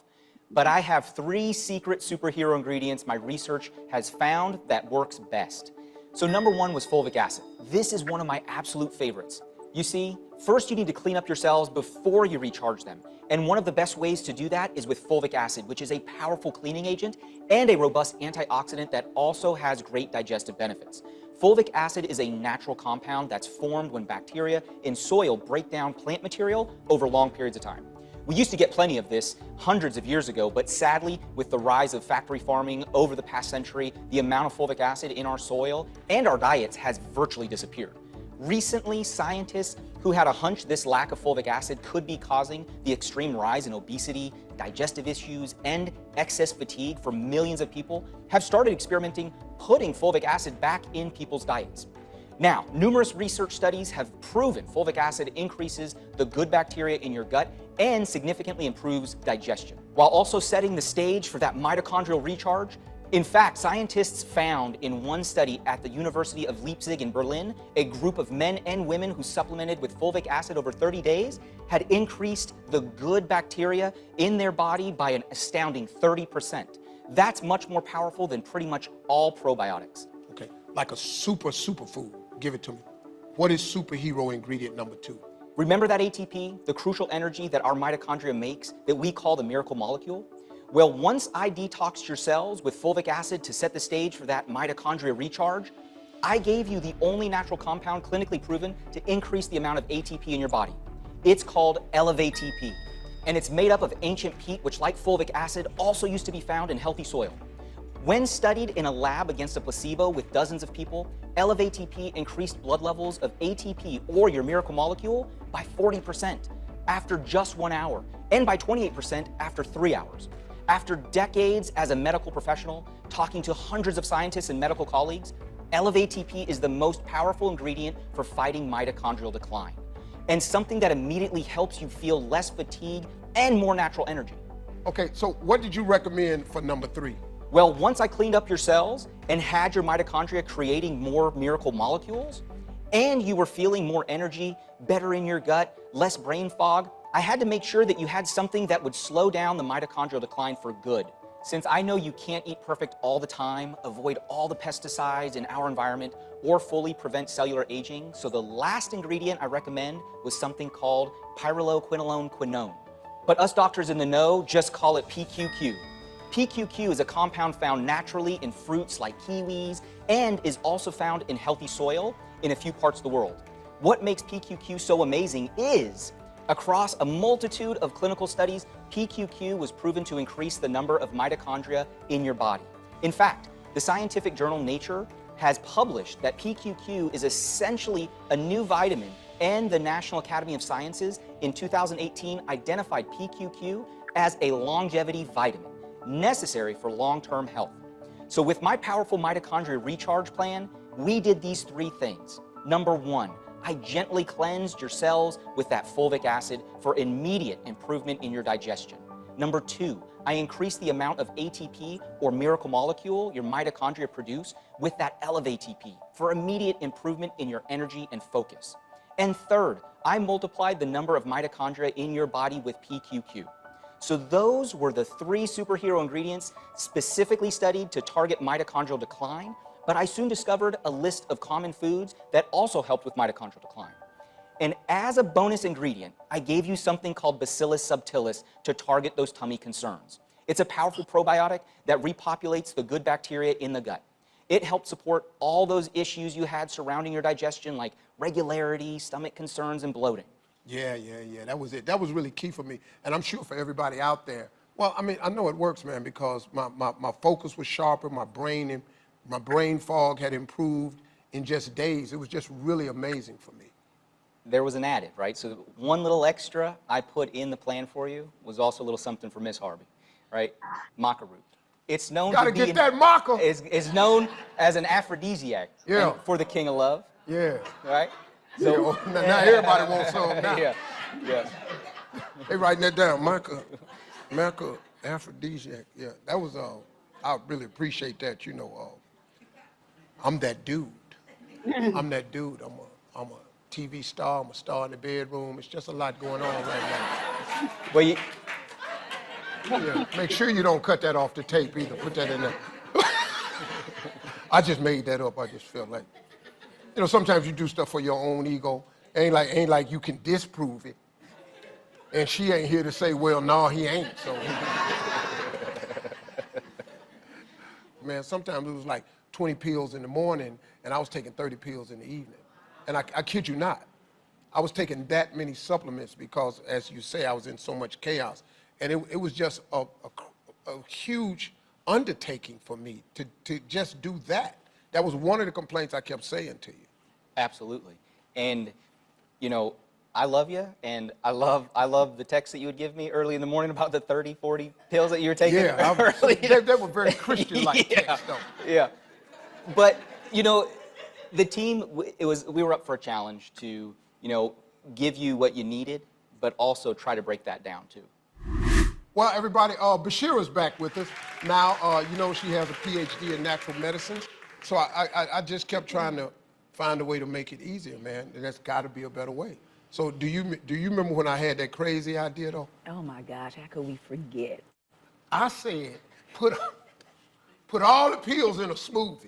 But I have 3 secret superhero ingredients my research has found that works best. So number 1 was fulvic acid. This is one of my absolute favorites. You see, first you need to clean up your cells before you recharge them. And one of the best ways to do that is with fulvic acid, which is a powerful cleaning agent and a robust antioxidant that also has great digestive benefits. Fulvic acid is a natural compound that's formed when bacteria in soil break down plant material over long periods of time. We used to get plenty of this hundreds of years ago, but sadly, with the rise of factory farming over the past century, the amount of fulvic acid in our soil and our diets has virtually disappeared. Recently, scientists who had a hunch this lack of fulvic acid could be causing the extreme rise in obesity, digestive issues, and excess fatigue for millions of people have started experimenting putting fulvic acid back in people's diets. Now, numerous research studies have proven fulvic acid increases the good bacteria in your gut and significantly improves digestion, while also setting the stage for that mitochondrial recharge. In fact, scientists found in one study at the University of Leipzig in Berlin, a group of men and women who supplemented with fulvic acid over 30 days had increased the good bacteria in their body by an astounding 30%. That's much more powerful than pretty much all probiotics. Okay, like a superfood. Give it to me. What is superhero ingredient number 2? Remember that ATP, the crucial energy that our mitochondria makes that we call the miracle molecule? Well, once I detoxed your cells with fulvic acid to set the stage for that mitochondria recharge, I gave you the only natural compound clinically proven to increase the amount of ATP in your body. It's called Elevate-TP, and it's made up of ancient peat, which, like fulvic acid, also used to be found in healthy soil. When studied in a lab against a placebo with dozens of people, Elevate-TP increased blood levels of ATP, or your miracle molecule, by 40% after just 1 hour, and by 28% after 3 hours. After decades as a medical professional, talking to hundreds of scientists and medical colleagues, Elevate-ATP is the most powerful ingredient for fighting mitochondrial decline, and something that immediately helps you feel less fatigue and more natural energy. Okay, so what did you recommend for number 3? Well, once I cleaned up your cells and had your mitochondria creating more miracle molecules, and you were feeling more energy, better in your gut, less brain fog, I had to make sure that you had something that would slow down the mitochondrial decline for good. Since I know you can't eat perfect all the time, avoid all the pesticides in our environment, or fully prevent cellular aging, so the last ingredient I recommend was something called pyrroloquinone quinone. But us doctors in the know just call it PQQ. PQQ is a compound found naturally in fruits like kiwis and is also found in healthy soil in a few parts of the world. What makes PQQ so amazing is, across a multitude of clinical studies, PQQ was proven to increase the number of mitochondria in your body. In fact, the scientific journal Nature has published that PQQ is essentially a new vitamin, and the National Academy of Sciences in 2018 identified PQQ as a longevity vitamin necessary for long-term health. So with my powerful mitochondria recharge plan, we did these 3 things. Number 1, I gently cleansed your cells with that fulvic acid for immediate improvement in your digestion. Number 2, I increased the amount of ATP, or miracle molecule, your mitochondria produce with that Elevate-ATP for immediate improvement in your energy and focus. And third, I multiplied the number of mitochondria in your body with PQQ. So those were the 3 superhero ingredients specifically studied to target mitochondrial decline, but I soon discovered a list of common foods that also helped with mitochondrial decline. And as a bonus ingredient, I gave you something called Bacillus subtilis to target those tummy concerns. It's a powerful probiotic that repopulates the good bacteria in the gut. It helped support all those issues you had surrounding your digestion, like regularity, stomach concerns, and bloating. Yeah, that was it. That was really key for me, and I'm sure for everybody out there. Well, I mean, I know it works, man, because my focus was sharper, my brain fog had improved in just days. It was just really amazing for me. There was an added, right? So one little extra I put in the plan for you was also a little something for Miss Harvey, right? Maca root. It's known Gotta to be get that maca. Is known as an aphrodisiac. Yeah. And for the king of love. Yeah. Right? So now everybody wants some now. Yeah. They writing that down, maca, aphrodisiac. Yeah, that was I really appreciate that. You know, I'm that dude. I'm that dude. I'm a TV star. I'm a star in the bedroom. It's just a lot going on right now. Well, yeah, make sure you don't cut that off the tape either. Put that in there. I just made that up. I just felt like, you know, sometimes you do stuff for your own ego. Ain't like you can disprove it. And she ain't here to say, well, no, he ain't. So, man, sometimes it was like 20 pills in the morning, and I was taking 30 pills in the evening. And I kid you not, I was taking that many supplements because, as you say, I was in so much chaos. And it was just a huge undertaking for me to just do that. That was one of the complaints I kept saying to you. Absolutely. And, you know, I love you, and I love the text that you would give me early in the morning about the 30, 40 pills that you were taking. Yeah, they were very Christian-like texts, though. Yeah. But, you know, the team, we were up for a challenge to, you know, give you what you needed, but also try to break that down, too. Well, everybody, Bashira's back with us. Now, you know, she has a PhD in natural medicine. So I just kept trying to find a way to make it easier, man. And that's got to be a better way. So do you remember when I had that crazy idea, though? Oh, my gosh, how could we forget? I said, put all the pills in a smoothie.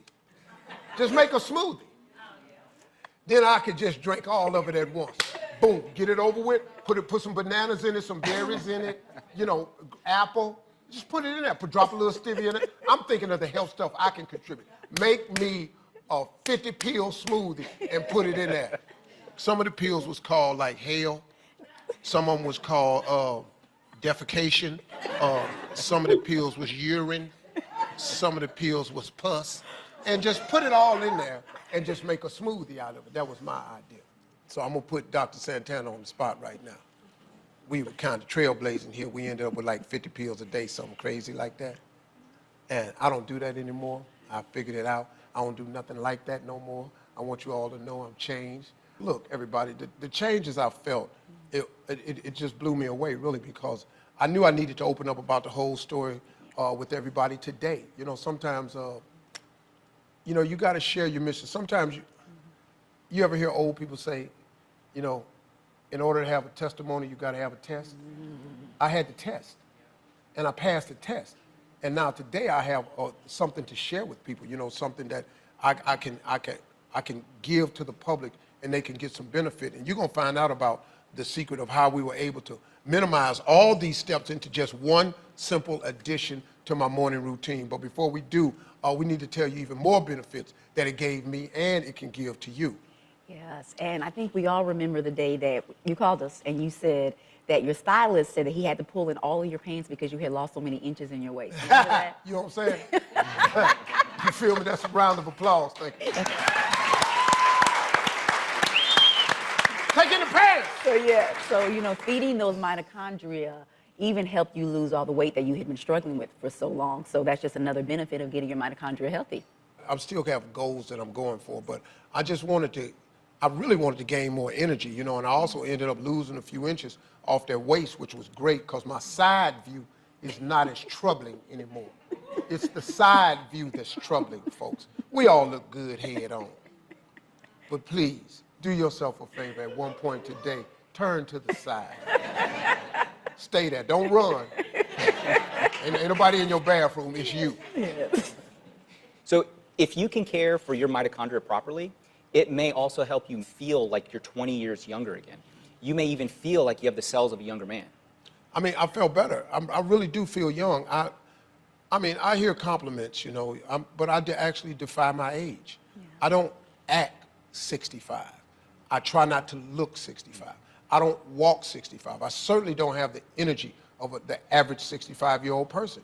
Just make a smoothie. Then I could just drink all of it at once. Boom, get it over with. Put some bananas in it, some berries in it, you know, apple. Just put it in there. Drop a little stevia in it. I'm thinking of the health stuff I can contribute. Make me a 50-pill smoothie and put it in there. Some of the pills was called like Hale. Some of them was called defecation. Some of the pills was urine. Some of the pills was pus. And just put it all in there and just make a smoothie out of it. That was my idea. So I'm gonna put Dr. Santana on the spot right now. We were kind of trailblazing here. We ended up with like 50 pills a day, something crazy like that. And I don't do that anymore. I figured it out. I don't do nothing like that no more. I want you all to know I'm changed. Look, everybody, the changes I felt, it just blew me away, really, because I knew I needed to open up about the whole story with everybody today. You know, sometimes, you know, you got to share your mission. Sometimes you ever hear old people say, you know, in order to have a testimony, you got to have a test. I had the test, and I passed the test. And now today I have something to share with people, you know, something that I can give to the public and they can get some benefit. And you're going to find out about the secret of how we were able to minimize all these steps into just one simple addition to my morning routine. But before we do, we need to tell you even more benefits that it gave me and it can give to you. Yes, and I think we all remember the day that you called us and you said that your stylist said that he had to pull in all of your pants because you had lost so many inches in your waist. You remember that? You know what I'm saying? You feel me? That's a round of applause. Thank you. Take in the pants. So yeah, so you know, feeding those mitochondria even helped you lose all the weight that you had been struggling with for so long. So that's just another benefit of getting your mitochondria healthy. I still have goals that I'm going for, but I really wanted to gain more energy, you know, and I also ended up losing a few inches off that waist, which was great because my side view is not as troubling anymore. It's the side view that's troubling, folks. We all look good head on. But please, do yourself a favor at one point today, turn to the side. Stay there, don't run. Ain't nobody in your bathroom, it's you. So if you can care for your mitochondria properly, it may also help you feel like you're 20 years younger again. You may even feel like you have the cells of a younger man. I mean, I felt better. I really do feel young. I mean, I hear compliments, you know, but I actually defy my age. Yeah. I don't act 65. I try not to look 65. I don't walk 65. I certainly don't have the energy of the average 65-year-old person.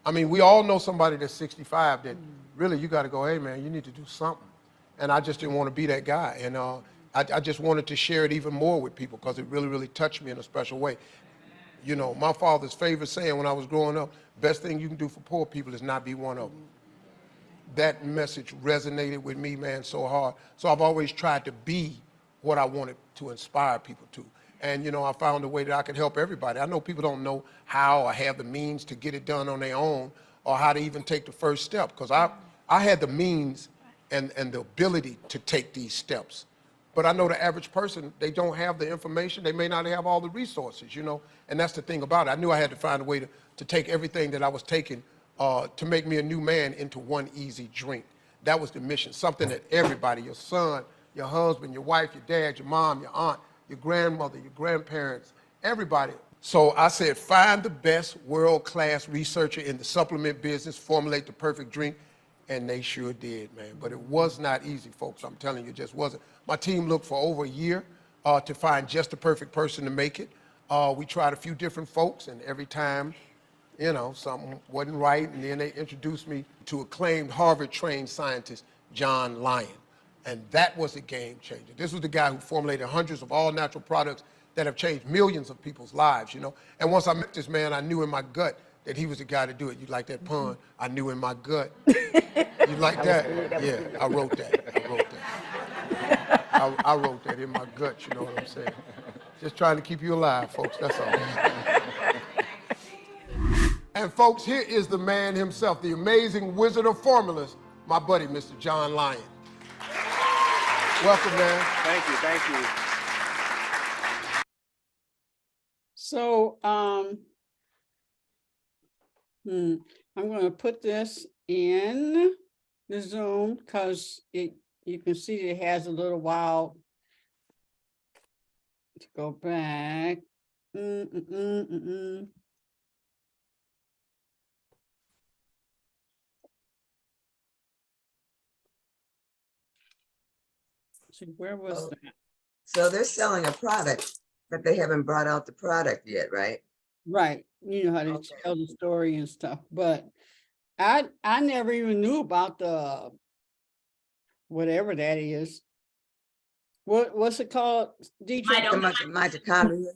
I mean, we all know somebody that's 65 that really you got to go, hey, man, you need to do something. And I just didn't want to be that guy. And I just wanted to share it even more with people because it really, really touched me in a special way. You know, my father's favorite saying when I was growing up, best thing you can do for poor people is not be one of them. That message resonated with me, man, so hard. So I've always tried to be what I wanted to inspire people to. And, you know, I found a way that I could help everybody. I know people don't know how or have the means to get it done on their own or how to even take the first step because I had the means and the ability to take these steps. But I know the average person, they don't have the information. They may not have all the resources, you know, and that's the thing about it. I knew I had to find a way to take everything that I was taking to make me a new man into one easy drink. That was the mission, something that everybody, your son, your husband, your wife, your dad, your mom, your aunt, your grandmother, your grandparents, everybody. So I said, find the best world-class researcher in the supplement business, formulate the perfect drink, and they sure did, man. But it was not easy, folks. I'm telling you, it just wasn't. My team looked for over a year to find just the perfect person to make it. We tried a few different folks, and every time, you know, something wasn't right, and then they introduced me to acclaimed Harvard-trained scientist, John Lyon. And that was a game changer. This was the guy who formulated hundreds of all-natural products that have changed millions of people's lives, you know. And once I met this man, I knew in my gut that he was the guy to do it. You like that pun? I knew in my gut. You like that? Yeah, I wrote that. I wrote that in my gut, you know what I'm saying? Just trying to keep you alive, folks, that's all. And folks, here is the man himself, the amazing wizard of formulas, my buddy, Mr. John Lyon. Welcome, man. Thank you. So, I'm going to put this in the Zoom because you can see it has a little while to go back. See, where was that? So they're selling a product, but they haven't brought out the product yet, right? Right. You know how to tell the story and stuff, but I never even knew about the whatever that is. What's it called? Deitra? Mitochondria.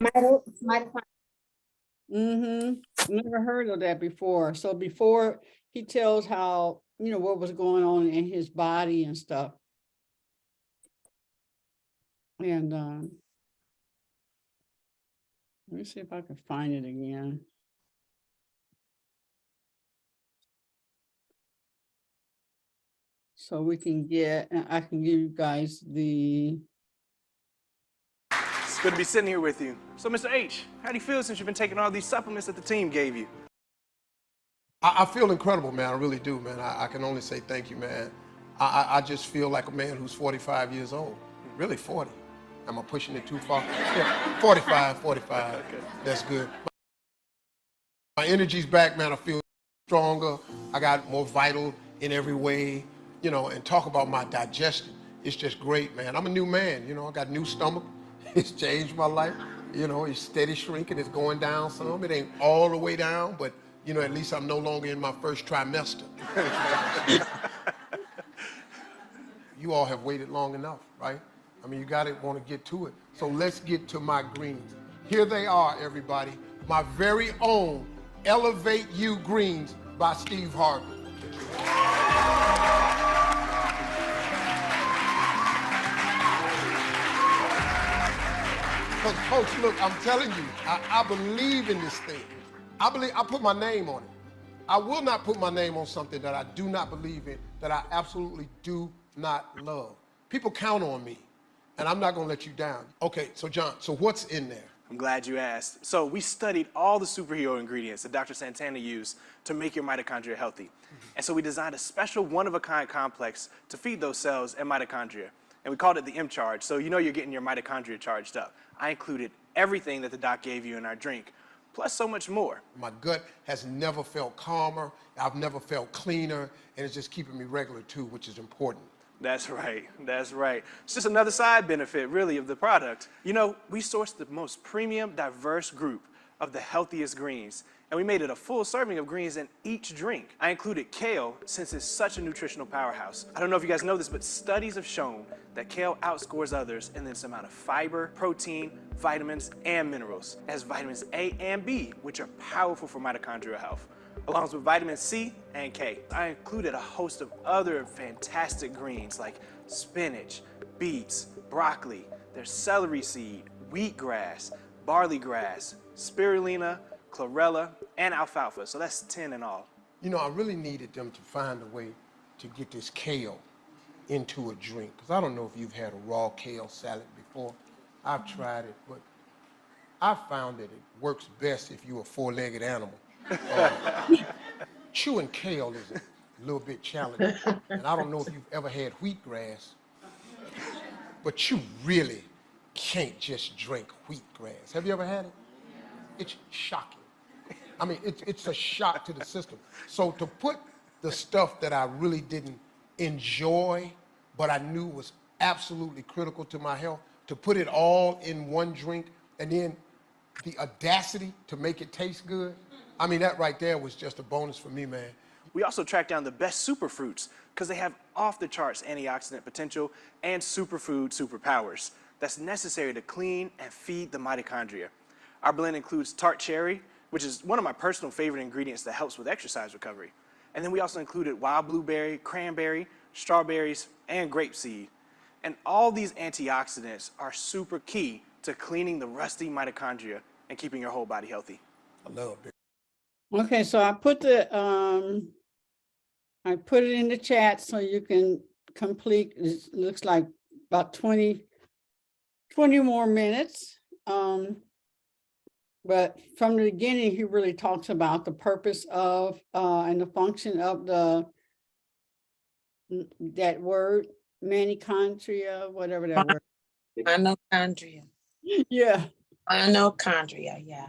Never heard of that before. So before he tells how what was going on in his body and stuff. And let me see if I can find it again. So we can I can give you guys the. It's good to be sitting here with you. So, Mr. H, how do you feel since you've been taking all these supplements that the team gave you? I feel incredible, man. I really do, man. I can only say thank you, man. I just feel like a man who's 45 years old. Really 40. Am I pushing it too far? Yeah, 45. Okay. That's good. My energy's back, man. I feel stronger. I got more vital in every way, and talk about my digestion. It's just great, man. I'm a new man, I got a new stomach. It's changed my life. It's steady shrinking. It's going down some. It ain't all the way down, but at least I'm no longer in my first trimester. You all have waited long enough, right? I mean, you gotta want to get to it. So let's get to my greens. Here they are, everybody. My very own Elevate You Greens by Steve Harvey. Because folks, look, I'm telling you, I believe in this thing. I put my name on it. I will not put my name on something that I do not believe in, that I absolutely do not love. People count on me, and I'm not gonna let you down. Okay, so John, so what's in there? I'm glad you asked. So we studied all the superhero ingredients that Dr. Santana used to make your mitochondria healthy. And so we designed a special one-of-a-kind complex to feed those cells and mitochondria. And we called it the M-Charge, so you're getting your mitochondria charged up. I included everything that the doc gave you in our drink, plus so much more. My gut has never felt calmer, I've never felt cleaner, and it's just keeping me regular too, which is important. That's right, that's right. It's just another side benefit, really, of the product. We sourced the most premium, diverse group of the healthiest greens, and we made it a full serving of greens in each drink. I included kale since it's such a nutritional powerhouse. I don't know if you guys know this, but studies have shown that kale outscores others in this amount of fiber, protein, vitamins, and minerals. It has vitamins A and B, which are powerful for mitochondrial health, along with vitamin C and K. I included a host of other fantastic greens like spinach, beets, broccoli, there's celery seed, wheatgrass, barley grass, spirulina, chlorella, and alfalfa. So that's 10 in all. I really needed them to find a way to get this kale into a drink, because I don't know if you've had a raw kale salad before. I've tried it, but I found that it works best if you're a four-legged animal. Chewing kale is a little bit challenging, and I don't know if you've ever had wheatgrass, but you really can't just drink wheatgrass. Have you ever had it? It's shocking. I mean, it's a shock to the system. So to put the stuff that I really didn't enjoy, but I knew was absolutely critical to my health, to put it all in one drink, and then the audacity to make it taste good, I mean, that right there was just a bonus for me, man. We also tracked down the best superfruits because they have off-the-charts antioxidant potential and superfood superpowers that's necessary to clean and feed the mitochondria. Our blend includes tart cherry, which is one of my personal favorite ingredients that helps with exercise recovery. And then we also included wild blueberry, cranberry, strawberries, and grapeseed. And all these antioxidants are super key to cleaning the rusty mitochondria and keeping your whole body healthy. I love it. Okay, so I put it in the chat so you can complete. It looks like about 20 more minutes. But from the beginning, he really talks about the purpose of and the function of that word, mitochondria, whatever that word. Mitochondria. Yeah. Mitochondria, yeah.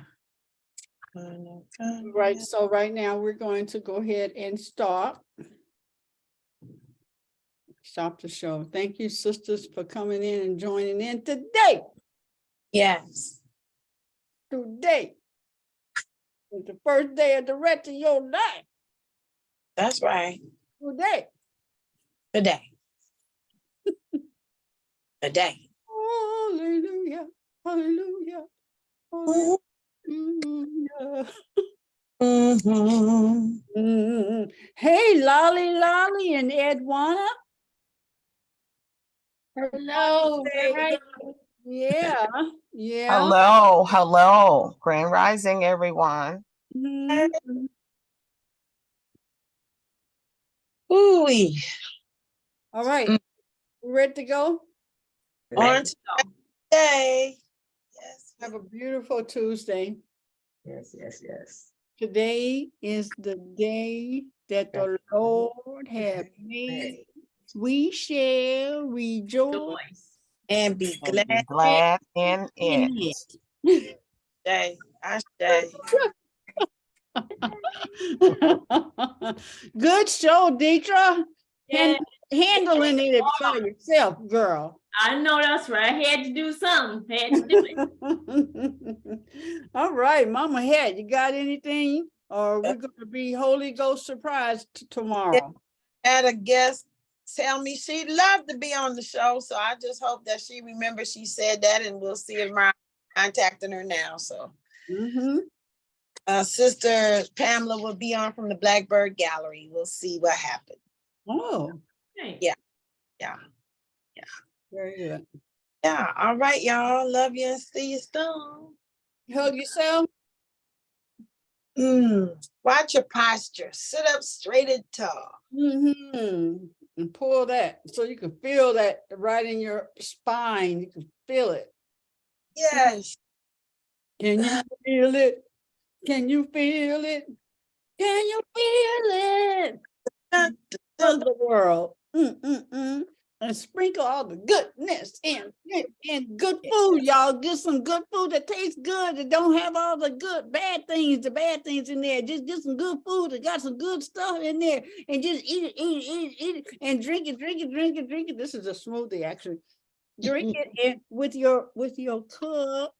Right. So right now we're going to go ahead and stop the show. Thank you, sisters, for coming in and joining in today. Yes. Today is the first day of the rest of your life. That's right. Today. Today. Hallelujah. Hallelujah. Hallelujah. Mm-hmm. Mm-hmm. Hey, Lolly and Edwana. Hello, Hey. Yeah, yeah. Hello, hello. Grand Rising, everyone. Mhm. Ooh-wee. All right, ready to go? On to the next day. Yes. Have a beautiful Tuesday. Yes, yes, yes. Today is the day that the Lord has made. We shall rejoice And be And glad be glad in in it. it. day. I say. Good show, Deitra. Yeah, Handling it by yourself, girl. I know that's right. I had to do something. Had to do it. All right, Mama Head, you got anything? Or we're gonna be Holy Ghost surprised tomorrow. Had a guest tell me she'd love to be on the show, so I just hope that she remembers she said that, and we'll see if I'm contacting her now. So, Sister Pamela will be on from the Blackbird Gallery. We'll see what happens. Oh, Yeah. very good. Yeah. All right, y'all. Love you and see you soon. Hug yourself. Watch your posture. Sit up straight and tall. And pull that so you can feel that right in your spine. You can feel it. Yes. Can you feel it? Can you feel it? Can you feel it? Of the world. And sprinkle all the goodness and good food, y'all. Get some good food that tastes good, that don't have all the bad things in there. Just get some good food that got some good stuff in there, and just eat it, and drink it. This is a smoothie, actually. Drink it and with your cup.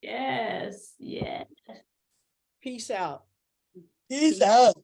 Yes, yes. Peace out. Peace out.